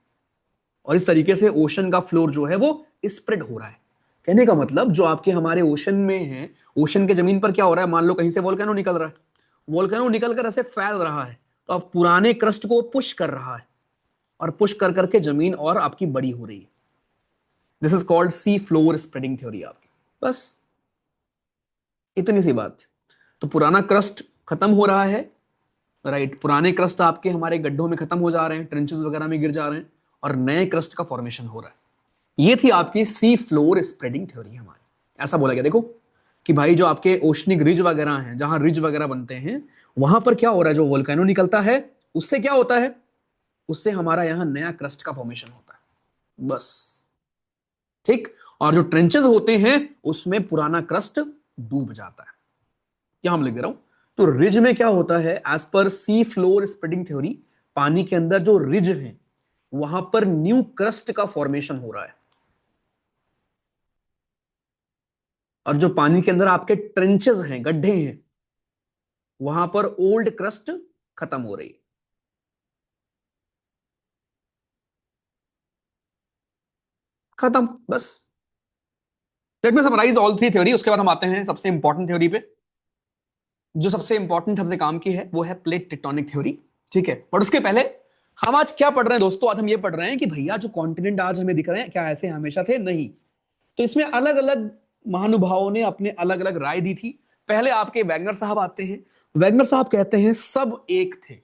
और इस तरीके से ओशन का फ्लोर जो है वो स्प्रेड हो रहा है। कहने का मतलब जो आपके हमारे ओशन में है, ओशन के जमीन पर क्या हो रहा है, मान लो कहीं से वोल्केनो निकल रहा है, वोल्केनो निकल कर ऐसे फैल रहा है, तो अब पुराने क्रस्ट को पुश कर रहा है, और पुश कर करके जमीन और आपकी बड़ी हो रही है। This is called C floor spreading theory आपकी। बस इतनी सी बात। तो पुराना क्रस्ट खत्म हो रहा है, राइट, पुराने क्रस्ट आपके हमारे गड्ढों में खत्म हो जा रहे हैं, ट्रेंचेस वगैरह में गिर जा रहे हैं, और नए क्रस्ट का फॉर्मेशन हो रहा है। ये थी आपकी सी फ्लोर स्प्रेडिंग थ्योरी हमारी। ऐसा बोला गया देखो कि भाई जो आपके ओशनिक रिज वगैरह हैं, जहां रिज वगैरह बनते हैं, वहां पर क्या हो रहा है, जो वोल्केनो निकलता है उससे क्या होता है, उससे हमारा यहां नया क्रस्ट का फॉर्मेशन होता है। बस ठीक। और जो ट्रेंचेस होते हैं उसमें पुराना क्रस्ट डूब जाता है। क्या हम लिख दे रहा हूं, तो रिज में क्या होता है, एज पर सी फ्लोर स्प्रेडिंग थ्योरी, पानी के अंदर जो रिज है वहां पर न्यू क्रस्ट का फॉर्मेशन हो रहा है, और जो पानी के अंदर आपके ट्रेंचेस हैं, गड्ढे हैं, वहां पर ओल्ड क्रस्ट खत्म हो रही है। खत्म बस। Let me summarise all three theory, उसके बाद हम आते हैं सबसे इंपॉर्टेंट थ्योरी पे। जो सबसे इंपॉर्टेंट हमसे काम की है वो है प्लेट टेक्टोनिक थ्योरी। ठीक है, पर उसके पहले हम आज क्या पढ़ रहे हैं दोस्तों, आज हम ये पढ़ रहे हैं कि भैया जो कॉन्टिनेंट आज हमें दिख रहे हैं क्या ऐसे हमेशा थे, नहीं। तो इसमें अलग अलग महानुभावों ने अपने अलग अलग राय दी थी। पहले आपके वैगनर साहब आते हैं। वैगनर साहब कहते हैं सब एक थे,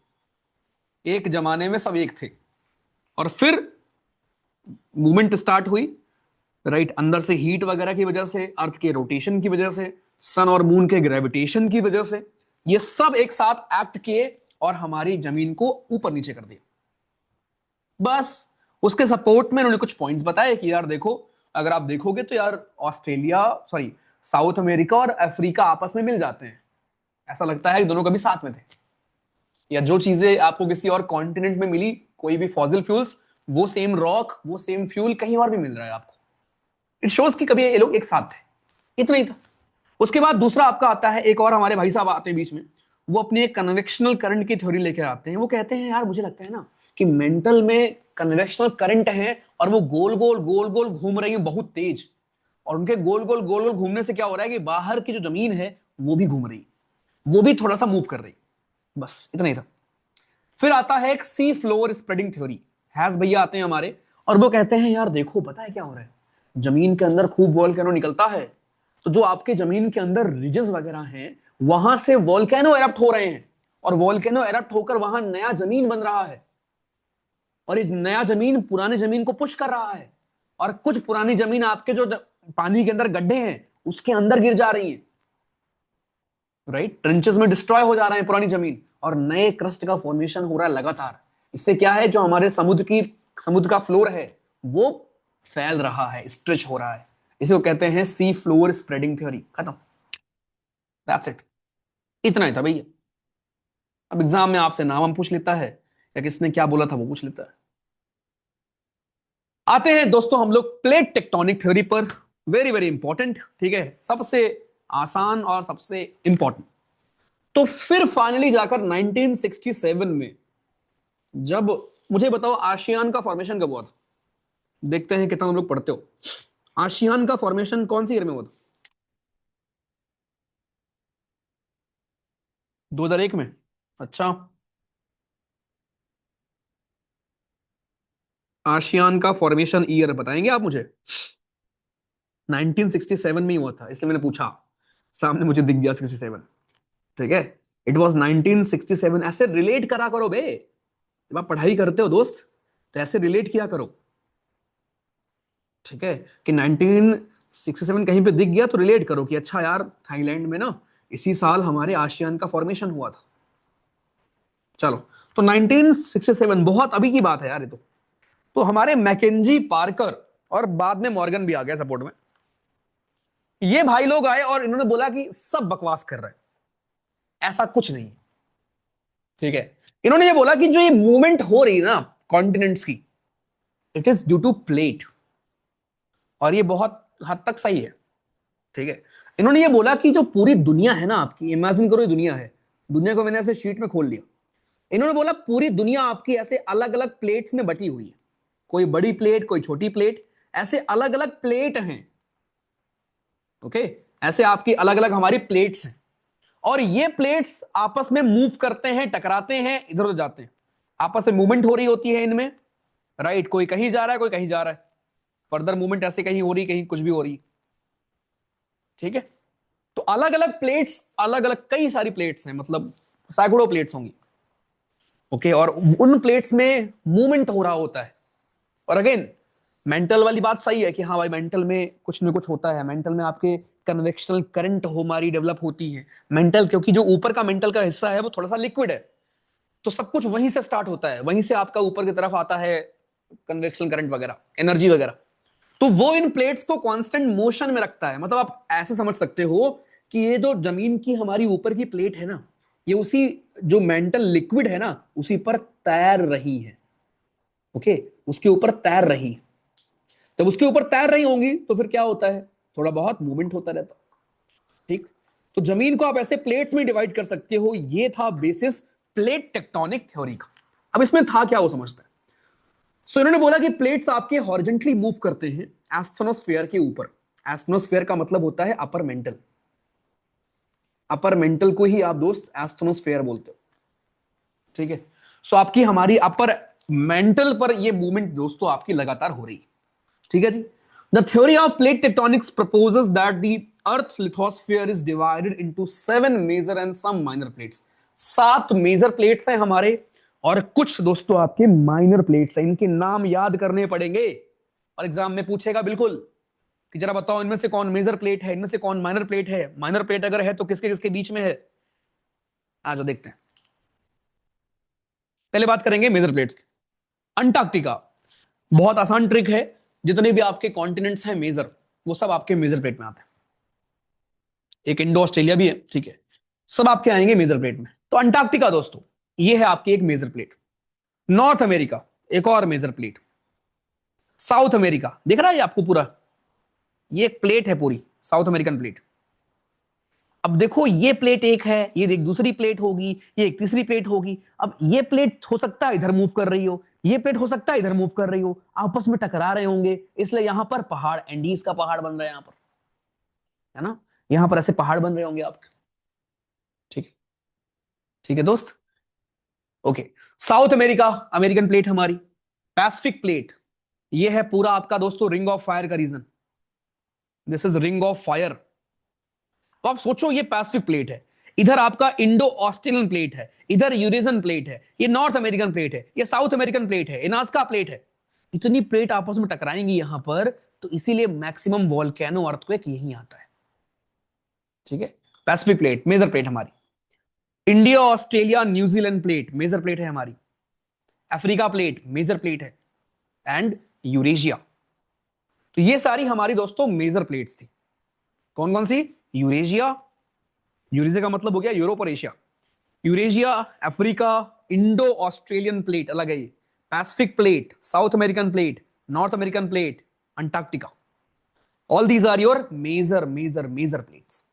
एक जमाने में सब एक थे, और फिर मूवमेंट स्टार्ट हुई, राइट, अंदर से हीट वगैरह की वजह से, अर्थ के रोटेशन की वजह से, सन और मून के ग्रेविटेशन की वजह से, ये सब एक साथ एक्ट किए और हमारी जमीन को ऊपर नीचे कर दिया। बस उसके सपोर्ट में उन्होंने कुछ पॉइंट्स बताए कि यार देखो, अगर आप देखोगे तो यार ऑस्ट्रेलिया, सॉरी, साउथ अमेरिका और अफ्रीका आपस में मिल जाते हैं, ऐसा लगता है कि दोनों कभी साथ में थे। या जो चीजें आपको किसी और कॉन्टिनेंट में मिली, कोई भी फॉसिल फ्यूल्स, वो सेम रॉक, वो सेम फ्यूल कहीं और भी मिल रहा है आपको। इट शोज कि कभी ये लोग एक साथ थे। इतना ही था। उसके बाद दूसरा आपका आता है, एक और हमारे भाई साहब आते हैं बीच में, वो अपनी एक कन्वेक्शनल करंट की थ्योरी लेकर आते हैं। वो कहते हैं यार मुझे लगता है ना कि मेंटल में कन्वेक्शनल करंट है, और वो गोल गोल घूम रही है बहुत तेज, और उनके गोल गोल घूमने से क्या हो रहा है कि बाहर की जो जमीन है वो भी घूम रही, वो भी थोड़ा सा मूव कर रही। बस इतना ही था। फिर आता है एक सी फ्लोर स्प्रेडिंग थ्योरी, हैज भैया आते हैं हमारे, और वो कहते हैं यार देखो पता है क्या हो रहा है, जमीन के अंदर खूब वॉल्केनो निकलता है, तो जो आपके जमीन के अंदर रिजेस वगैरह हैं वहां से वॉल्केनो एरप्ट हो रहे हैं, और वॉल्केनो एरप्ट होकर वहां नया जमीन बन रहा है, और एक नया जमीन पुरानी जमीन को पुश कर रहा है, और कुछ पुरानी जमीन आपके जो पानी के अंदर गड्ढे हैं उसके अंदर गिर जा रही है, राइट, ट्रेंचेस में डिस्ट्रॉय हो जा रहे हैं पुरानी जमीन, और नए क्रस्ट का फॉर्मेशन हो रहा है लगातार। इससे क्या है, जो हमारे समुद्र का फ्लोर है वो फैल रहा है, स्ट्रेच हो रहा है। इसे वो कहते हैं सी फ्लोर स्प्रेडिंग थ्योरी। खत्म, दैट्स इट। इतना ही था भैया। अब एग्जाम में आपसे नाम हम पूछ लेता है, या किसने क्या बोला था वो पूछ लेता है। आते हैं दोस्तों हम लोग प्लेट टेक्टोनिक थ्योरी पर। वेरी वेरी इंपॉर्टेंट, ठीक है, सबसे आसान और सबसे इंपॉर्टेंट। तो फिर फाइनली जाकर 1967 में, जब, मुझे बताओ आशियान का फॉर्मेशन कब हुआ था, देखते हैं कितना तुम लोग पढ़ते हो। आशियान का फॉर्मेशन कौन सी ईयर में हुआ था? 2001 में। अच्छा, आशियान का फॉर्मेशन ईयर बताएंगे आप मुझे? 1967 में ही हुआ था, इसलिए मैंने पूछा, सामने मुझे दिख गया 67। ठीक है, इट वाज 1967। ऐसे रिलेट करा करो बे, जब आप पढ़ाई करते हो दोस्त तो ऐसे रिलेट किया करो। ठीक है, कि 1967 कहीं पे दिख गया तो रिलेट करो कि अच्छा यार थाईलैंड में ना इसी साल हमारे आशियान का फॉर्मेशन हुआ था। चलो, तो 1967 बहुत अभी की बात है यार ये तो हमारे मैकेंजी पार्कर और बाद में मॉर्गन भी आ गया सपोर्ट में। ये भाई लोग आए और इन्होंने बोला कि सब बकवास कर रहे हैं, ऐसा कुछ नहीं। ठीक है, इन्होंने ये बोला कि जो ये मूवमेंट हो रही है ना कॉन्टिनेंट्स की, it is due to plate, और ये बहुत हद तक सही है। ठीक है, इन्होंने ये बोला कि जो पूरी दुनिया है ना आपकी, इमेजिन करो ये दुनिया है, दुनिया को मैंने ऐसे शीट में खोल लिया। इन्होंने बोला पूरी दुनिया आपकी ऐसे अलग अलग प्लेट्स में बटी हुई है, कोई बड़ी प्लेट कोई छोटी प्लेट, ऐसे अलग अलग प्लेट हैं। ओके, ऐसे आपकी अलग अलग हमारी प्लेट्स हैं, और ये प्लेट्स आपस में मूव करते हैं, टकराते हैं, इधर उधर जाते हैं, आपस में मूवमेंट हो रही होती है इनमें। राइट, कोई कहीं जा रहा है कोई कहीं जा रहा है, फर्दर मूवमेंट ऐसे कहीं हो रही कहीं कुछ भी हो रही। ठीक है, तो अलग अलग प्लेट्स, अलग अलग कई सारी प्लेट्स हैं, मतलब सैकड़ों प्लेट्स होंगी। ओके, और उन प्लेट्स में मूवमेंट हो रहा होता है। और अगेन मेंटल वाली बात सही है कि हाँ भाई मेंटल में कुछ ना कुछ होता है, मेंटल में आपके कन्वेक्शनल करंट हमारी डेवलप होती है मेंटल, क्योंकि जो ऊपर का मेंटल का हिस्सा है वो थोड़ा सा लिक्विड है, तो सब कुछ वहीं से स्टार्ट होता है, वहीं से आपका ऊपर की तरफ आता है कन्वेक्शनल करंट वगैरह, एनर्जी वगैरह। तो वो इन प्लेट्स को कांस्टेंट मोशन में रखता है। मतलब आप ऐसे समझ सकते हो कि ये जो जमीन की हमारी ऊपर की प्लेट है ना, ये उसी जो मेंटल लिक्विड है ना उसी पर तैर रही है। ओके, उसके ऊपर तैर रही। जब उसके ऊपर तैर रही होंगी तो फिर क्या होता है, थोड़ा बहुत मूवमेंट होता रहता। ठीक, तो जमीन को आप ऐसे प्लेट्स में डिवाइड कर सकते हो। ये था बेसिस प्लेट टेक्टोनिक थ्योरी का। अब इसमें था क्या वो समझते हैं। सो इन्होंने बोला कि प्लेट्स आपके हॉरिजेंटली मूव करते हैं एस्ट्रोनोस्फेयर के ऊपर। एस्ट्रोनोस्फेयर का मतलब होता है अपर मेंटल, अपर मेंटल को ही आप दोस्त एस्ट्रोनोस्फेयर बोलते हो। ठीक है, सो आपकी हमारी अपर मेंटल पर ये मूवमेंट दोस्तों आपकी लगातार हो रही है। ठीक है जी, the theory of plate tectonics proposes that the earth lithosphere is divided into 7 major and some minor plates. 7 major plates हैं हमारे, और कुछ दोस्तों आपके माइनर प्लेट्स हैं, इनके नाम याद करने पड़ेंगे और एग्जाम में पूछेगा बिल्कुल कि जरा बताओ इनमें से कौन मेजर प्लेट है, इनमें से कौन माइनर प्लेट है, माइनर प्लेट अगर है तो किसके किसके बीच में है। आ जाओ देखते हैं। पहले बात करेंगे मेजर प्लेट्स की। अंटार्कटिका, बहुत आसान ट्रिक है, जितने भी आपके कॉन्टिनेंट्स हैं मेजर, वो सब आपके मेजर प्लेट में आते हैं। एक इंडो ऑस्ट्रेलिया भी है, ठीक है, सब आपके आएंगे मेजर प्लेट में। तो अंटार्कटिका दोस्तों ये है आपकी एक मेजर प्लेट। नॉर्थ अमेरिका एक और मेजर प्लेट। साउथ अमेरिका दिख रहा है आपको पूरा, ये एक प्लेट है पूरी, साउथ अमेरिकन प्लेट। अब देखो ये प्लेट एक है, ये एक दूसरी प्लेट होगी, ये एक तीसरी प्लेट होगी। अब ये प्लेट हो सकता है इधर मूव कर रही हो, ये प्लेट हो सकता है इधर मूव कर रही हो, आपस में टकरा रहे होंगे, इसलिए यहां पर पहाड़, एंडीज का पहाड़ बन रहा है यहां पर, है ना, यहां पर ऐसे पहाड़ बन रहे होंगे आपके। ठीक है, ठीक है दोस्त। Okay, South America American plate हमारी। पैसिफिक प्लेट ये है पूरा आपका दोस्तों रिंग ऑफ फायर का region, this is ring of fire. तो आप सोचो ये पैसिफिक प्लेट है, इधर आपका इंडो ऑस्ट्रेलियन प्लेट है, इधर यूरेशियन प्लेट है, ये नॉर्थ अमेरिकन प्लेट है, ये साउथ अमेरिकन प्लेट है, इनास्का प्लेट है। इतनी प्लेट आपस में टकराएंगी यहां पर, तो इसीलिए मैक्सिमम वॉल्केनो अर्थक्वेक यहीं आता है। ठीक है, पैसिफिक प्लेट मेजर प्लेट हमारी। India Australia New Zealand plate major plate है हमारी। अफ्रीका प्लेट मेजर प्लेट है, एंड यूरेशिया। तो ये सारी हमारी दोस्तों मेजर प्लेट्स थी। कौन कौन सी? यूरेशिया, यूरेशिया का मतलब हो गया यूरोप और Asia, Eurasia, Africa, Indo Australian plate अलग है ये, Pacific plate, South American plate, North American plate, Antarctica. All these are your major major major plates.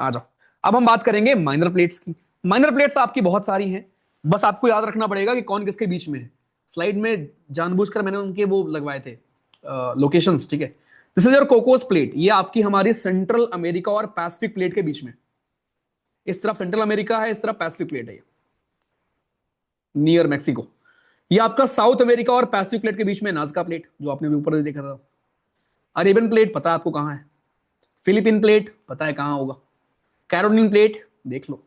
आ जाओ, अब हम बात करेंगे माइनर प्लेट्स की। माइनर प्लेट्स आपकी बहुत सारी हैं, बस आपको याद रखना पड़ेगा कि कौन किसके बीच में है। स्लाइड में जानबूझकर मैंने उनके वो लगवाए थे लोकेशंस। ठीक है, this is your Cocos plate, ये आपकी हमारी सेंट्रल अमेरिका और पैसिफिक प्लेट के बीच में, इस तरफ सेंट्रल अमेरिका है, इस तरफ पैसिफिक प्लेट है, नियर मैक्सिको। ये आपका साउथ अमेरिका और पैसिफिक प्लेट के बीच में नाज़का प्लेट, जो आपने अभी ऊपर देखा था। अरेबियन प्लेट पता है आपको कहां है। फिलिपिन प्लेट पता है कहां होगा। कैरोलिन प्लेट देख लो।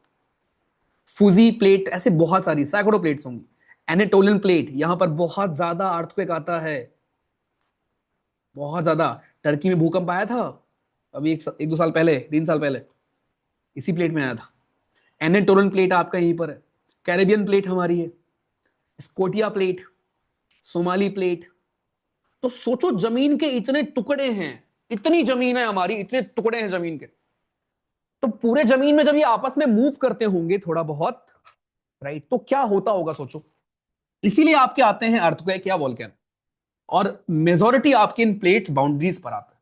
फूजी प्लेट, ऐसे बहुत सारी सैकड़ों प्लेट्स होंगी। एनेटोलियन प्लेट, यहां पर बहुत ज्यादा अर्थक्वेक आता है, बहुत ज्यादा। टर्की में भूकंप आया था अभी एक दो साल पहले, 3 साल पहले, इसी प्लेट में आया था। एनेटोलियन प्लेट आपका यहीं पर है। कैरेबियन प्लेट हमारी है। Scotia plate, Somali plate. तो सोचो जमीन के इतने टुकड़े हैं, इतनी जमीन है हमारी, इतने टुकड़े हैं जमीन के। तो पूरे जमीन में जब ये आपस में मूव करते होंगे थोड़ा बहुत, राइट, तो क्या होता होगा सोचो। इसीलिए आपके आते हैं अर्थक्वेक या वोल्केनो। और मेजोरिटी आपके इन प्लेट बाउंड्रीज पर आता है,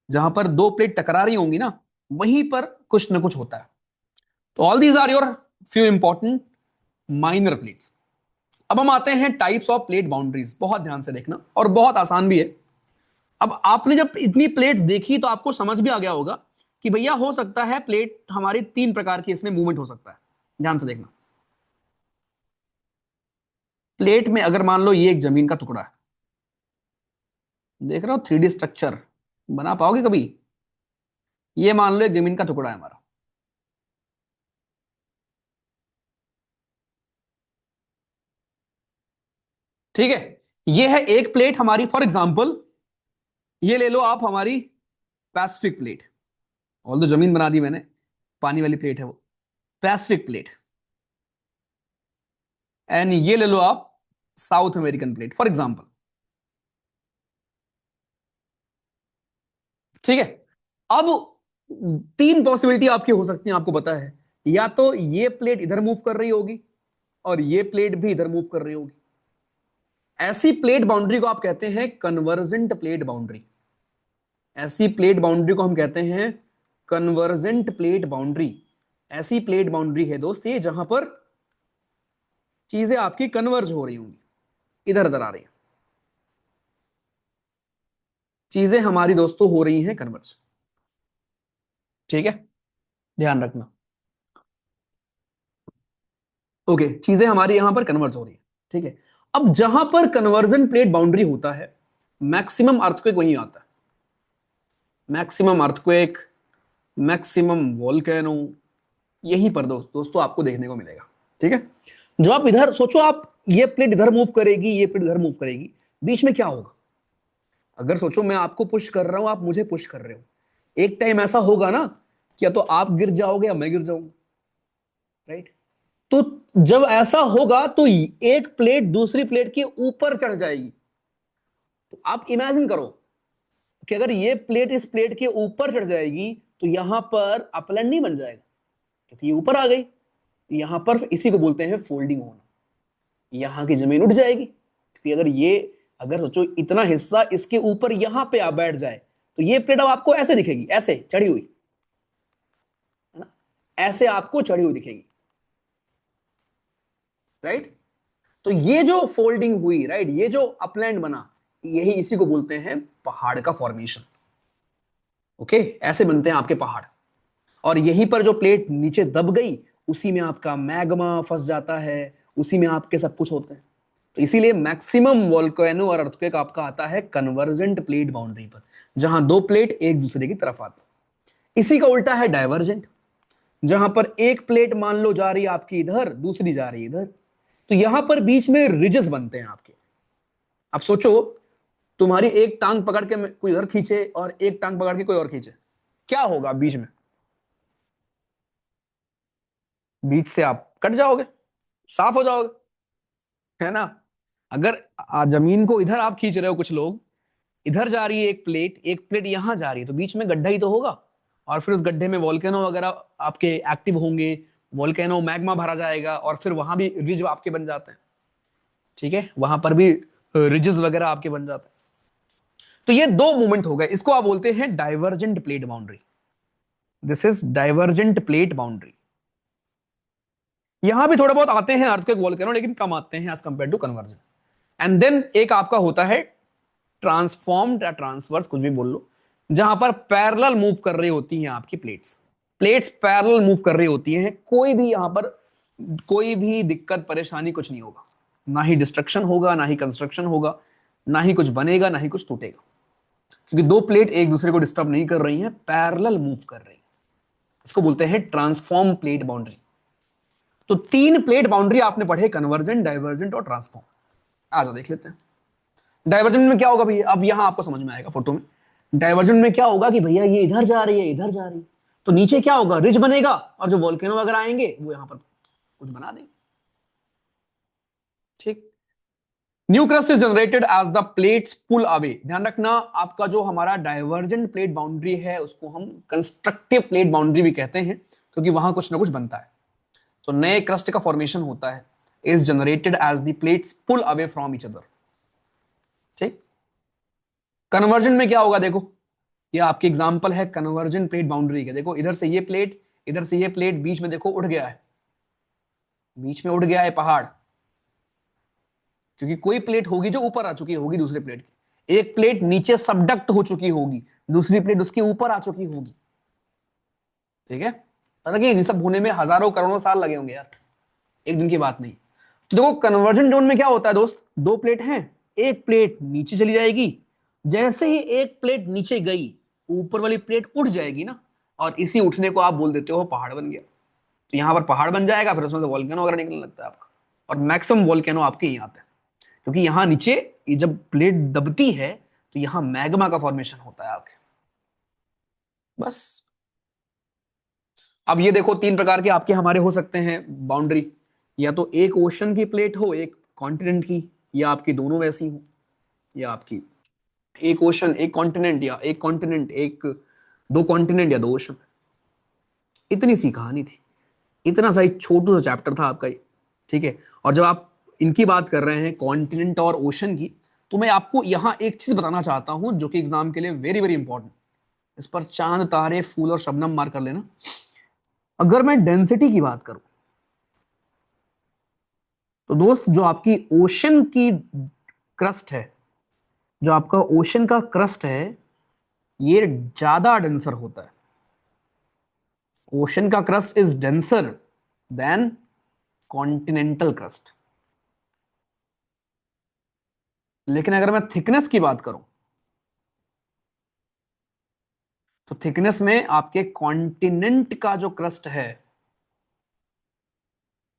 जहां पर दो प्लेट टकरा रही होंगी ना, वहीं पर कुछ ना कुछ होता है। तो all these are your few important minor plates. अब हम आते हैं टाइप्स ऑफ प्लेट बाउंड्रीज, बहुत ध्यान से देखना और बहुत आसान भी है। अब आपने जब इतनी प्लेट्स देखी तो आपको समझ भी आ गया होगा कि भैया हो सकता है प्लेट हमारी 3 प्रकार की इसमें मूवमेंट हो सकता है। ध्यान से देखना। प्लेट में अगर मान लो ये एक जमीन का टुकड़ा है, देख रहे हो 3D स्ट्रक्चर बना पाओगे कभी। ये मान लो एक जमीन का टुकड़ा है हमारा, ठीक है। ये है एक प्लेट हमारी, फॉर एग्जांपल ये ले लो आप हमारी पैसिफिक प्लेट। ऑल दो जमीन बना दी मैंने, पानी वाली प्लेट है वो, पैसिफिक प्लेट। एंड ये ले लो आप south American plate for example, ठीक है। अब 3 पॉसिबिलिटी आपकी हो सकती है, आपको पता है। या तो ये प्लेट इधर मूव कर रही होगी और ये प्लेट भी इधर मूव कर रही होगी। ऐसी प्लेट बाउंड्री को आप कहते हैं कन्वर्जेंट प्लेट बाउंड्री। ऐसी प्लेट बाउंड्री को हम कहते हैं कन्वर्जेंट प्लेट बाउंड्री। ऐसी प्लेट बाउंड्री है दोस्त ये जहां पर चीजें आपकी कन्वर्ज हो रही होंगी, इधर उधर आ रही हैं चीजें हमारी दोस्तों, हो रही हैं कन्वर्ज, ठीक है। ध्यान रखना, ओके, चीजें हमारी यहां पर कन्वर्ज हो रही है, ठीक है। अब जहां पर कन्वर्जन प्लेट बाउंड्री होता है, मैक्सिमम अर्थक्वेक वहीं आता है। मैक्सिमम अर्थक्वेक, मैक्सिमम वोल्केनो यहीं पर दोस्तों आपको देखने को मिलेगा, ठीक है। जब आप इधर सोचो, आप ये प्लेट इधर मूव करेगी, ये प्लेट इधर मूव करेगी, बीच में क्या होगा। अगर सोचो मैं आपको पुश कर रहा हूं, आप मुझे पुश कर रहे हो, एक टाइम ऐसा होगा ना, क्या तो आप गिर जाओगे या मैं गिर जाऊंगा, राइट। तो जब ऐसा होगा तो एक प्लेट दूसरी प्लेट के ऊपर चढ़ जाएगी। तो आप इमेजिन करो कि अगर ये प्लेट इस प्लेट के ऊपर चढ़ जाएगी तो यहां पर अपलैंड नहीं बन जाएगा, क्योंकि ये ऊपर आ गई। तो यहां पर इसी को बोलते हैं फोल्डिंग होना। यहां की जमीन उठ जाएगी, क्योंकि अगर सोचो इतना हिस्सा इसके ऊपर यहां पे आप बैठ जाए, तो ये प्लेट अब आपको ऐसे दिखेगी, ऐसे चढ़ी हुई, है ना, ऐसे आपको चढ़ी हुई दिखेगी, राइट। तो ये जो फोल्डिंग हुई, राइट, ये जो अपलैंड बना, यही इसी को बोलते हैं पहाड़ का फॉर्मेशन। ओके, ऐसे बनते हैं आपके पहाड़। और यहीं पर जो प्लेट नीचे दब गई, उसी में आपका मैग्मा फंस जाता है, उसी में आपके सब कुछ होते हैं। तो इसीलिए मैक्सिमम वोल्केनो और अर्थक्वेक आपका आता है कन्वर्जेंट प्लेट बाउंड्री पर, जहां दो प्लेट एक दूसरे की तरफ आती। इसी का उल्टा है डाइवर्जेंट, जहां पर एक प्लेट मान लो जा रही है आपकी इधर, दूसरी जा रही है इधर। तो यहां पर बीच में रिजेस बनते हैं आपके। अब सोचो, तुम्हारी एक टांग पकड़ के कोई इधर खींचे और एक टांग पकड़ के कोई और खींचे, क्या होगा बीच में। बीच से आप कट जाओगे, साफ हो जाओगे, है ना। अगर जमीन को इधर आप खींच रहे हो, कुछ लोग इधर जा रही है एक प्लेट यहां जा रही है, तो बीच में गड्ढा ही तो होगा। और फिर उस गड्ढे में वोल्केनो वगैरह आपके एक्टिव होंगे, वोल्केनो मैग्मा भरा जाएगा और फिर वहां भी रिज आपके बन जाते हैं, ठीक है, वहां पर भी रिजेस वगैरह आपके बन जाते हैं। तो ये दो मूवमेंट हो गए, इसको आप बोलते हैं divergent plate boundary. This is divergent plate boundary. यहां भी थोड़े बहुत आते हैं अर्थक्वेक वोल्केनो, लेकिन कम आते हैं as compare to conversion. And then एक आपका होता है ट्रांसफॉर्म्ड या ट्रांसवर्स, कुछ भी बोल लो, जहां पर पैरेलल मूव कर रही होती हैं आपकी प्लेट्स। प्लेट्स पैरेलल मूव कर रही होती हैं, कोई भी यहां पर कोई भी दिक्कत परेशानी कुछ नहीं होगा, ना ही डिस्ट्रक्शन होगा, ना ही कंस्ट्रक्शन होगा, ना ही कुछ बनेगा, ना ही कुछ टूटेगा, क्योंकि दो प्लेट एक दूसरे को डिस्टर्ब नहीं कर रही हैं, पैरेलल मूव कर रही हैं। इसको बोलते हैं ट्रांसफॉर्म प्लेट बाउंड्री। तो तीन प्लेट बाउंड्री आपने पढ़े, कन्वर्जेंट, डाइवर्जेंट और ट्रांसफॉर्म। आ जाओ देख लेते हैं। डाइवर्जेंट में क्या होगा भैया, अब यहां आपको समझ में आएगा फोटो में। डाइवर्जेंट में क्या होगा कि भैया ये इधर जा रही है, इधर जा रही है, तो नीचे क्या होगा, रिज बनेगा, और जो वोल्केनो वगैरह आएंगे वो यहां पर कुछ बना देंगे। ठीक। New crust is generated as the plates pull away. ध्यान रखना, आपका जो हमारा डाइवर्जेंट प्लेट बाउंड्री है उसको हम कंस्ट्रक्टिव प्लेट बाउंड्री भी कहते हैं, क्योंकि वहां कुछ ना कुछ बनता है। तो नए क्रस्ट का फॉर्मेशन होता है, is generated as the plates pull away from each other. ठीक। कन्वर्जन में क्या होगा, देखो ये आपकी एग्जांपल है कन्वर्जन प्लेट बाउंड्री के। देखो इधर से ये प्लेट, इधर से ये प्लेट, बीच में देखो उठ गया है, बीच में उठ गया है पहाड़, क्योंकि कोई प्लेट होगी जो ऊपर आ चुकी होगी दूसरे प्लेट की। एक प्लेट नीचे सबडक्ट हो चुकी होगी, दूसरी प्लेट उसके ऊपर आ चुकी होगी। ठीक है, पता कि ये सब होने में हजारों करोड़ों साल लगे होंगे यार, एक दिन की बात नहीं। तो देखो कन्वर्जन जोन में क्या होता है दोस्त, दो प्लेट हैं, एक प्लेट नीचे चली जाएगी, जैसे ही एक प्लेट नीचे गई ऊपर वाली प्लेट उठ जाएगी ना, और इसी उठने को आप बोल देते हो पहाड़ बन गया। तो यहां पर पहाड़ बन जाएगा, फिर उसमें से वोल्केनो वगैरह निकलने लगता है आपका, और मैक्सिमम वोल्केनो आपके यहां आते हैं, क्योंकि यहां नीचे ये जब प्लेट दबती है तो यहां मैग्मा का फॉर्मेशन होता है आपके। बस। अब ये देखो तीन प्रकार के आपके हमारे हो सकते हैं बाउंड्री, या तो एक ओशन की प्लेट हो, एक कॉन्टिनेंट की, या आपकी दोनों वैसी हो, या आपकी एक ओशन एक कॉन्टिनेंट, या एक कॉन्टिनेंट एक, दो कॉन्टिनेंट या दो ओशन। इतनी सी कहानी थी, इतना सा एक छोटू सा चैप्टर था आपका ये। ठीक है, और जब आप इनकी बात कर रहे हैं कॉन्टिनेंट और ओशन की, तो मैं आपको यहां एक चीज बताना चाहता हूं जो कि एग्जाम के लिए वेरी वेरी इंपॉर्टेंट। इस पर चांद तारे फूल और शबनम मार कर लेना। अगर मैं डेंसिटी की बात करूं, तो दोस्त जो आपकी ओशन की क्रस्ट है, जो आपका ओशन का क्रस्ट है, ये ज्यादा डेंसर होता है। ओशन का crust is denser then continental crust. लेकिन अगर मैं थिकनेस की बात करूं, तो थिकनेस में आपके कॉन्टिनेंट का जो क्रस्ट है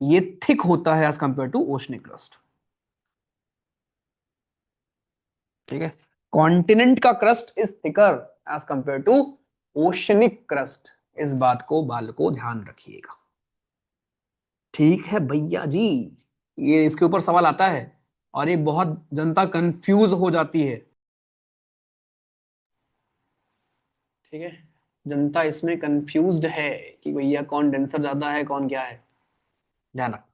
ये थिक होता है as compare to oceanic crust. ठीक है, कॉन्टिनेंट का crust is thicker as compare to oceanic crust. इस बात को बाल को ध्यान रखिएगा। ठीक है भैया जी, ये इसके ऊपर सवाल आता है और ये बहुत जनता कंफ्यूज हो जाती है। ठीक है, जनता इसमें कंफ्यूज्ड है कि भैया कौन डेंसर ज्यादा है कौन क्या है। ध्यान रखना।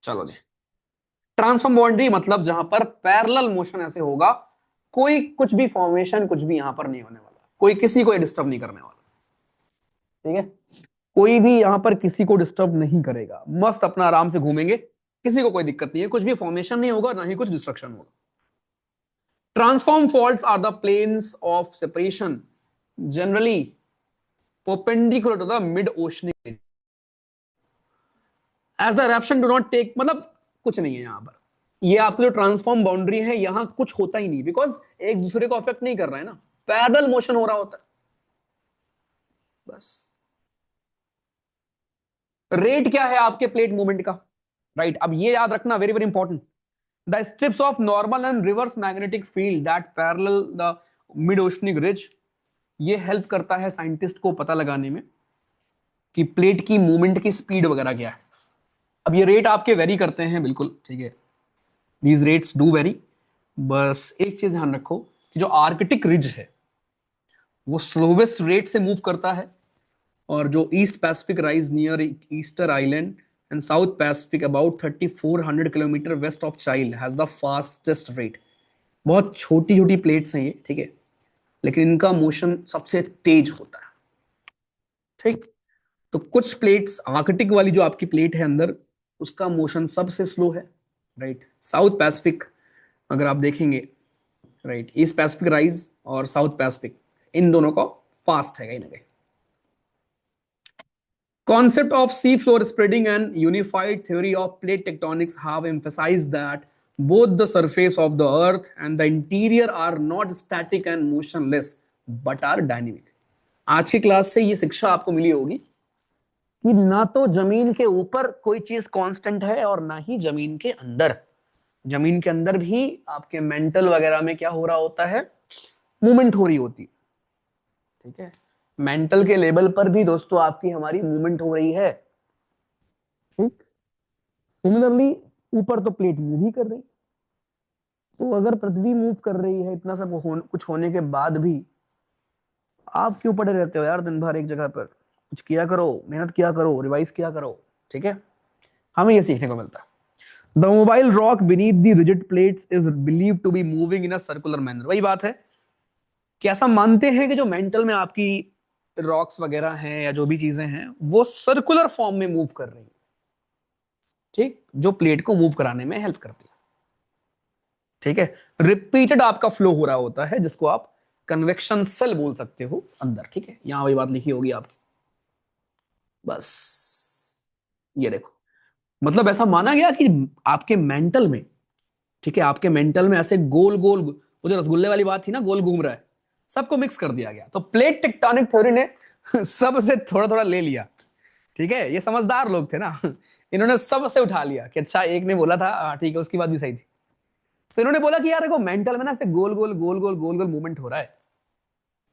चलो जी। ट्रांसफॉर्म बाउंड्री मतलब जहां पर पैरेलल मोशन ऐसे होगा, कोई कुछ भी फॉर्मेशन कुछ भी यहां पर नहीं होने वाला, कोई किसी को डिस्टर्ब नहीं करने वाला। ठीक है, कोई भी यहां पर किसी को डिस्टर्ब नहीं करेगा, मस्त अपना आराम से घूमेंगे, किसी को कोई दिक्कत नहीं है, कुछ भी फॉर्मेशन नहीं होगा, ना ही कुछ डिस्ट्रक्शन होगा। Transform faults are the planes of separation generally perpendicular to the mid oceanic as the eruption do not take, मतलब कुछ नहीं है यहां पर। ये आपकी जो ट्रांसफॉर्म बाउंड्री है यहां कुछ होता ही नहीं, बिकॉज एक दूसरे को अफेक्ट नहीं कर रहा है ना, पैरेलल मोशन हो रहा होता है। बस। रेट क्या है आपके प्लेट मूवमेंट का, राइट अब ये याद रखना, very very important. The strips of normal and reverse magnetic field that parallel the mid oceanic ridge, ये हेल्प करता है साइंटिस्ट को पता लगाने में कि प्लेट की मूवमेंट की स्पीड वगैरह क्या है। अब ये रेट आपके वेरी करते हैं बिल्कुल, ठीक है, दीज रेट्स डू वेरी। बस एक चीज ध्यान रखो कि जो आर्कटिक रिज है वो स्लोवेस्ट रेट से मूव करता है, और जो east Pacific rise near Easter island and south Pacific about 3400 kilometre west of child has the fastest rate. बहुत छोटी छोटी प्लेट्स हैं ये, ठीक है, लेकिन इनका मोशन सबसे तेज होता है। ठीक। तो कुछ प्लेट्स, आर्कटिक वाली जो आपकी प्लेट है अंदर, उसका मोशन सबसे स्लो है, राइट। साउथ पैसिफिक अगर आप देखेंगे, राइट, ईस्ट पैसिफिक राइज और साउथ पैसिफिक, इन दोनों का फास्ट है कहीं ना कहीं। Concept of seafloor spreading and unified theory of plate tectonics have emphasized that both the surface of the earth and the interior are not static and motionless but are dynamic. आज की क्लास से ये शिक्षा आपको मिली होगी कि ना तो जमीन के ऊपर कोई चीज कांस्टेंट है और ना ही जमीन के अंदर। जमीन के अंदर भी आपके मेंटल वगैरह में क्या हो रहा होता है, मूवमेंट हो रही होती है। ठीक है, मेंटल के लेवल पर भी दोस्तों आपकी हमारी मूवमेंट हो रही है। ठीक, सिमिलरली ऊपर तो प्लेट मूव ही कर रही, तो अगर पृथ्वी मूव कर रही है इतना सब कुछ होने के बाद भी आप क्यों पड़े रहते हो यार दिन भर एक जगह पर? कुछ किया करो, मेहनत किया करो, रिवाइज किया करो। ठीक है, हमें ये सीखने को मिलता है। The mobile rock beneath the rigid plates is believe to be moving in a circular manner. वही बात है कि ऐसा मानते हैं कि जो मेंटल में आपकी रॉक्स वगैरह हैं या जो भी चीजें हैं वो सर्कुलर फॉर्म में मूव कर रही हैं। ठीक, जो प्लेट को मूव कराने में हेल्प करती है। ठीक है, रिपीटेड आपका फ्लो हो रहा होता है जिसको आप कन्वेक्शन सेल बोल सकते हो अंदर। ठीक है, यहां वही बात लिखी होगी आपकी। बस ये देखो, मतलब ऐसा माना गया कि आपके मेंटल में, ठीक है, आपके मेंटल में ऐसे गोल गोल, वो जो रसगुल्ले वाली बात थी ना, गोल घूम रहा है, सबको मिक्स कर दिया गया। तो प्लेट टेक्टोनिक थ्योरी ने सबसे थोड़ा थोड़ा ले लिया। ठीक है, ये समझदार लोग थे ना, इन्होंने सबसे उठा लिया कि अच्छा एक ने बोला था, ठीक है, उसकी बात भी सही थी। तो इन्होंने बोला कि यार देखो मेंटल में ना ऐसे गोल गोल गोल गोल गोल गोल मूवमेंट हो रहा है।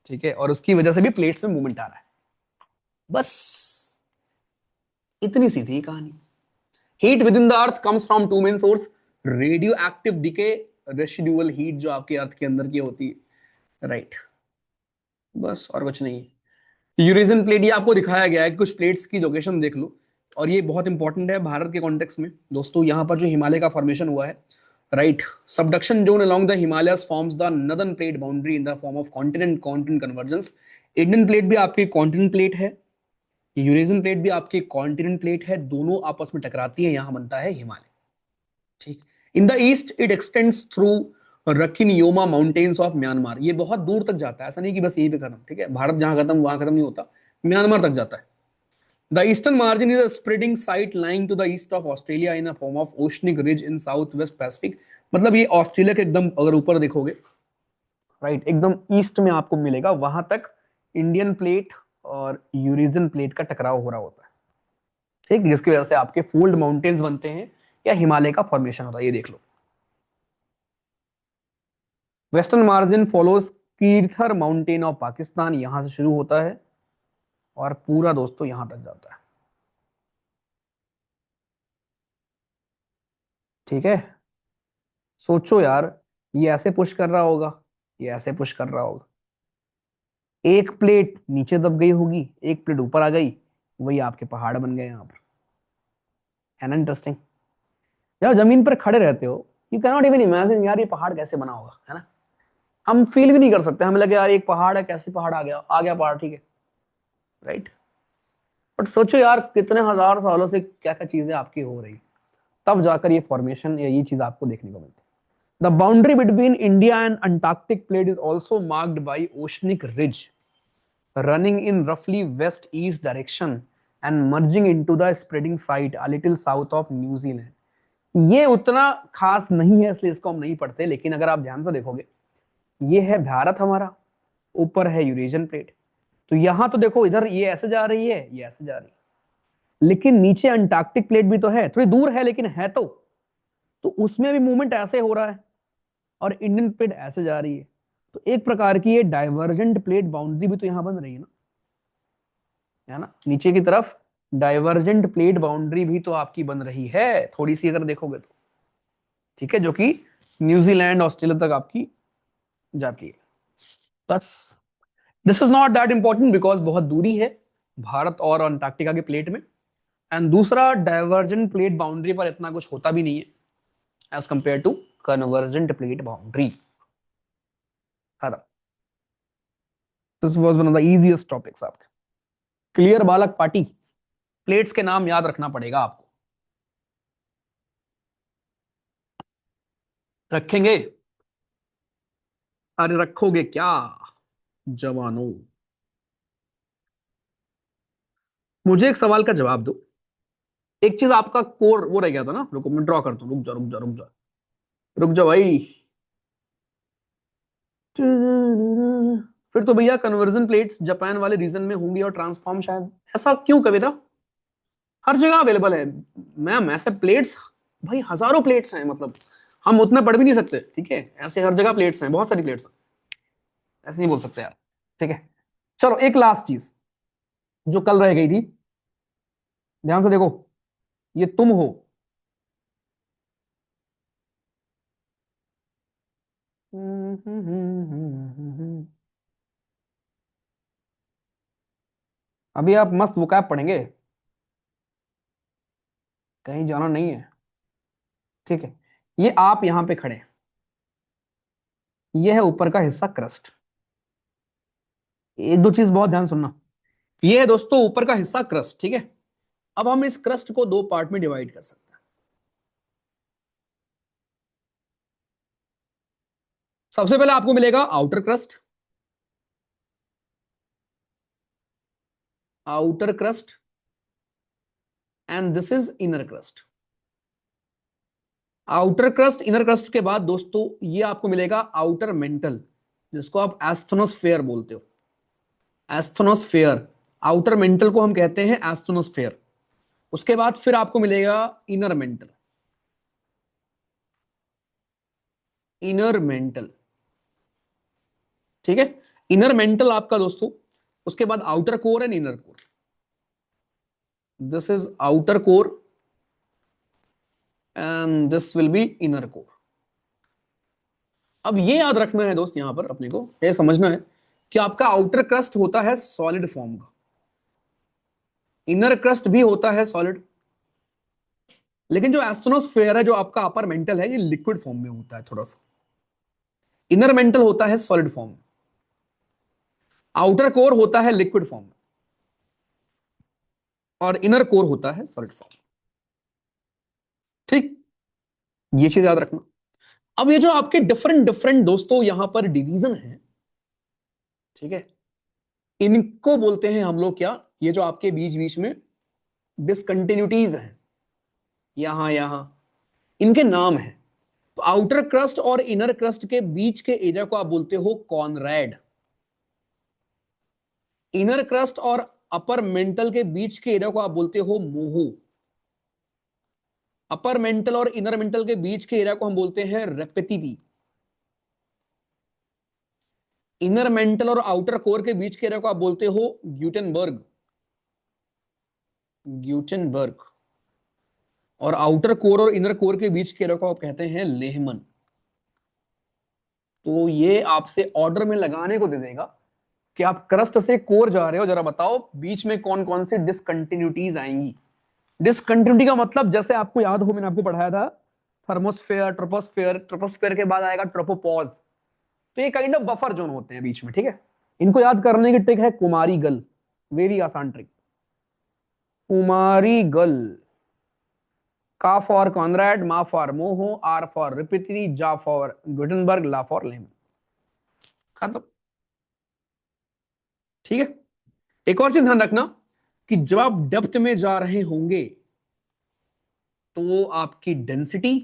ठीक है, और उसकी वजह से भी प्लेट्स में मूवमेंट आ रहा है। बस इतनी सी थी कहानी। Heat within the earth comes from two main source, radioactive decay, residual heat जो आपके अर्थ के अंदर की होती है। राइट, बस और कुछ नहीं। यूरेशियन प्लेट ये आपको दिखाया गया है कि कुछ प्लेट्स की लोकेशन देख लो, और ये बहुत इंपॉर्टेंट है भारत के कॉन्टेक्स्ट में दोस्तों। यहां पर जो हिमालय का फॉर्मेशन हुआ है, right, subduction zone along the Himalayas forms the northern plate boundary in the form of continent continent convergence. Indian plate भी आपकी कॉन्टिनेंट प्लेट है, यूरेशियन प्लेट भी आपकी कॉन्टिनेंट प्लेट है, दोनों आपस में टकराती है, यहां बनता है हिमालय। ठीक, in the east it extends through Rakhine Yoma mountains of Myanmar. ये बहुत दूर तक जाता है, ऐसा नहीं कि बस यहीं पे खत्म। ठीक है, भारत जहां खत्म वहां खत्म नहीं होता, म्यांमार तक जाता है। The eastern margin is a spreading site lying to the east of Australia in a form of oceanic ridge in south west Pacific. मतलब ये ऑस्ट्रेलिया के एकदम अगर ऊपर देखोगे, राइट, एकदम ईस्ट में आपको मिलेगा, वहां तक इंडियन प्लेट और यूरेशियन प्लेट का टकराव हो रहा होता है। ठीक, जिसकी वजह से आपके फोल्ड माउंटेन्स बनते हैं या हिमालय का फॉर्मेशन होता है। ये देख लो, western margin follows Kirthar mountain of Pakistan, यहां से शुरू होता है और पूरा दोस्तों यहां तक जाता है। ठीक है, सोचो यार, ये ऐसे पुश कर रहा होगा, ये ऐसे पुश कर रहा होगा, एक प्लेट नीचे दब गई होगी, एक प्लेट ऊपर आ गई, वही आपके पहाड़ बन गए यहाँ पर। है ना इंटरेस्टिंग? यार जमीन पर खड़े रहते हो, you can not even imagine यार ये पहाड़ कैसे बना होगा, है ना? हम फील भी नहीं कर सकते, हमें लगे यार एक पहाड़ है, कैसे पहाड़ आ गया पहाड़, ठीक है, राइट। बट सोचो यार कितने हजार सालों से क्या क्या चीजें आपकी हो रही, तब जाकर ये फॉर्मेशन या ये चीज आपको देखने को मिलती है। The boundary between India and Antarctic plate is also marked by oceanic ridge running in roughly west east direction and merging into the spreading site a little south of New Zealand। ये उतना खास नहीं है इसलिए इसको हम नहीं पढ़ते, लेकिन अगर आप ध्यान से देखोगे, ये है भारत हमारा, ऊपर है यूरेशियन प्लेट। तो यहां तो देखो, इधर ये ऐसे जा रही है, ये ऐसे जा रही है, लेकिन नीचे अंटार्कटिक प्लेट भी तो है, थोड़ी दूर है लेकिन है तो उसमें भी मूवमेंट ऐसे हो रहा है और इंडियन प्लेट ऐसे जा रही है। तो एक प्रकार की ये डाइवर्जेंट प्लेट बाउंड्री भी तो यहां बन रही है ना, नीचे की तरफ डाइवर्जेंट प्लेट बाउंड्री भी तो आपकी बन रही है थोड़ी सी अगर देखोगे तो। ठीक है, जो कि न्यूजीलैंड ऑस्ट्रेलिया तक आपकी जाती है। बस this is not that important because बहुत दूरी है भारत और अंटार्कटिका के प्लेट में, एंड दूसरा डाइवर्जेंट प्लेट बाउंड्री पर इतना कुछ होता भी नहीं है as compare to convergent plate boundary. This was one of the easiest topics आपके। क्लियर बालक पार्टी? प्लेट्स के नाम याद रखना पड़ेगा आपको। रखेंगे? अरे रखोगे क्या जवानों? मुझे एक सवाल का जवाब दो। एक चीज आपका कोर वो रह गया था ना, रुको मैं ड्रॉ करता हूँ, रुक जा रुक जा रुक जा रुक जा भाई। फिर तो भैया कन्वर्जन प्लेट्स जापान वाले रीजन में होंगी और ट्रांसफॉर्म शायद, ऐसा क्यों कविता? हर जगह अवेलेबल है मैम ऐसे प्लेट्स, भाई हजारों प्लेट्स हैं, मतलब हम उतना पढ़ भी नहीं सकते, ठीक है? ऐसे हर जगह प्लेट्स हैं, बहुत सारी प्लेट्स हैं, ऐसे नहीं बोल सकते यार, ठीक है? चलो एक लास्ट चीज जो कल रह गई थी, ध्यान से देखो, ये तुम हो। अभी आप मस्त वोकैब पढ़ेंगे, कहीं जाना नहीं है, ठीक है? ये आप यहां पे खड़े हैं, ये है ऊपर का हिस्सा क्रस्ट। एक दो चीज बहुत ध्यान सुनना, ये है दोस्तों ऊपर का हिस्सा क्रस्ट, ठीक है? अब हम इस क्रस्ट को दो पार्ट में डिवाइड कर सकते हैं। सबसे पहले आपको मिलेगा outer crust, outer crust, and this is inner crust. Outer crust inner crust के बाद दोस्तों ये आपको मिलेगा आउटर मेंटल, जिसको आप एस्थनोस्फेयर बोलते हो, एस्थनोस्फेयर। आउटर मेंटल को हम कहते हैं एस्थनोस्फेयर। उसके बाद फिर आपको मिलेगा इनर मेंटल, इनर मेंटल, ठीक है? इनर मेंटल आपका दोस्तों, उसके बाद outer core and inner core. This is outer core and this will be inner core. अब ये याद रखना है दोस्त, यहां पर अपने को ये समझना है कि आपका आउटर क्रस्ट होता है सॉलिड फॉर्म का, इनर क्रस्ट भी होता है सॉलिड, लेकिन जो एस्ट्रोनोस्फेयर है, जो आपका अपर मेंटल है, ये लिक्विड फॉर्म में होता है थोड़ा सा। इनर मेंटल होता है सॉलिड फॉर्म, आउटर कोर होता है लिक्विड फॉर्म, और इनर कोर होता है सॉलिड फॉर्म, ठीक? ये चीज याद रखना। अब ये जो आपके डिफरेंट डिफरेंट दोस्तों यहां पर डिवीजन है, ठीक है, इनको बोलते हैं हम लोग क्या, ये जो आपके बीच बीच में डिसकंटिन्यूटीज हैं यहां यहां, इनके नाम है। तो आउटर क्रस्ट और इनर क्रस्ट के बीच के एरिया को आप बोलते हो कॉनरैड, इनर क्रस्ट और अपर मेंटल के बीच के एरिया को आप बोलते हो मोहो, अपर मेंटल और इनर मेंटल के बीच के एरिया को हम बोलते हैं रेपेटिटी, इनर मेंटल और आउटर कोर के बीच के एरिया को आप बोलते हो ग्यूटेनबर्ग, ग्यूटेनबर्ग, और आउटर कोर और इनर कोर के बीच के एरिया को आप कहते हैं लेहमन। तो ये आपसे ऑर्डर में लगाने को दे देगा कि आप क्रस्ट से कोर जा रहे हो, जरा बताओ बीच में कौन कौन सी डिसकंटिन्यूटीज आएंगी। डिसकंटिन्यूटी का मतलब, जैसे आपको याद हो मैंने आपको पढ़ाया था, थर्मोस्फेयर, ट्रोपोस्फेयर, ट्रोपोस्फेयर के बाद आएगा ट्रोपोपॉज। तो ये काइंड ऑफ बफर जोन होते हैं बीच में, ठीक है? इनको याद करने की ट्रिक है कुमारी गल, वेरी आसान ट्रिक, कुमारी गल। का फॉर कॉनरैड, मा फॉर मोहो, आर फॉर रिपित्री, जा फॉर गुटनबर्ग, ला फॉर लेमन। खत्म, ठीक है? एक और चीज ध्यान रखना कि जब आप डेप्थ में जा रहे होंगे तो आपकी डेंसिटी,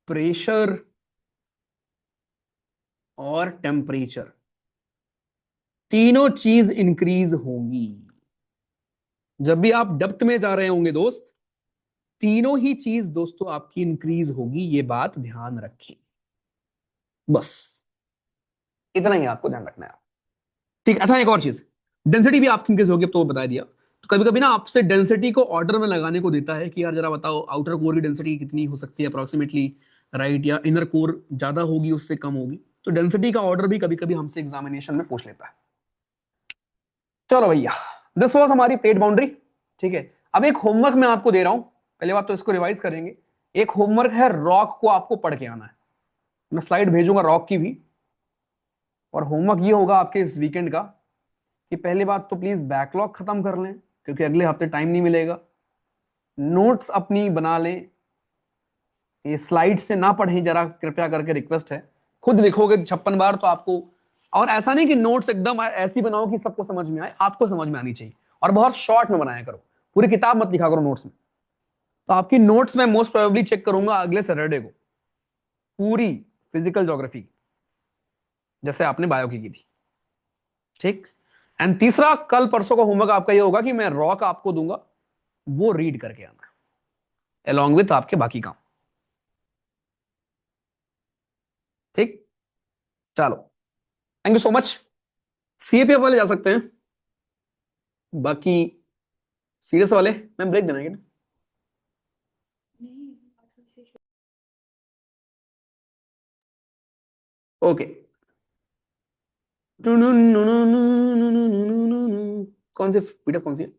प्रेशर और टेम्परेचर, तीनों चीज इंक्रीज होंगी। जब भी आप डेप्थ में जा रहे होंगे दोस्त, तीनों ही चीज दोस्तों आपकी इंक्रीज होगी, ये बात ध्यान रखें, बस इतना ही आपको ध्यान रखना है। ठीक, अच्छा एक और चीज, डेंसिटी भी आपकी इंक्रीज होगी, अब तो वो बता दिया। तो कभी कभी ना आपसे डेंसिटी को ऑर्डर में लगाने को देता है कि यार जरा बताओ आउटर कोर की डेंसिटी कितनी हो सकती है अप्रोक्सीमेटली, राइट? या इनर कोर ज्यादा होगी उससे कम होगी? तो डेंसिटी का ऑर्डर भी कभी कभी हमसे एग्जामिनेशन में पूछ लेता है। चलो भैया, दिस वॉज हमारी पेट बाउंड्री, ठीक है? अब एक होमवर्क मैं आपको दे रहा हूं, पहले बात तो इसको रिवाइज करेंगे। एक होमवर्क है, रॉक को आपको पढ़ के आना है, मैं स्लाइड भेजूंगा रॉक की भी। और होमवर्क ये होगा आपके इस वीकेंड का कि पहली बात तो प्लीज बैकलॉग खत्म कर लें, क्योंकि अगले हफ्ते टाइम नहीं मिलेगा। नोट्स अपनी बना लें, ये स्लाइड से ना पढ़ें जरा, कृपया करके रिक्वेस्ट है। खुद लिखोगे 56 बार तो आपको और ऐसा नहीं कि नोट्स एकदम ऐसी बनाओ कि सबको समझ में आए, आपको समझ में आनी चाहिए, और बहुत शॉर्ट में बनाया करो, पूरी किताब मत लिखा करो नोट्स में। तो आपकी नोट्स में मोस्ट प्रोबेबली चेक करूंगा अगले सैटरडे को, पूरी फिजिकल ज्योग्राफी जैसे आपने बायो की थी, ठीक। एंड तीसरा, कल परसों का होमवर्क आपका ये होगा कि मैं रॉक आपको दूंगा, वो रीड करके आना अलॉन्ग विथ आपके बाकी काम, ठीक। चलो, thank you so much. CAPF वाले जा सकते हैं, बाकी सीरियस वाले मैम ब्रेक देना है क्या? ओके। कौन सी पीडीएफ कौन सी है?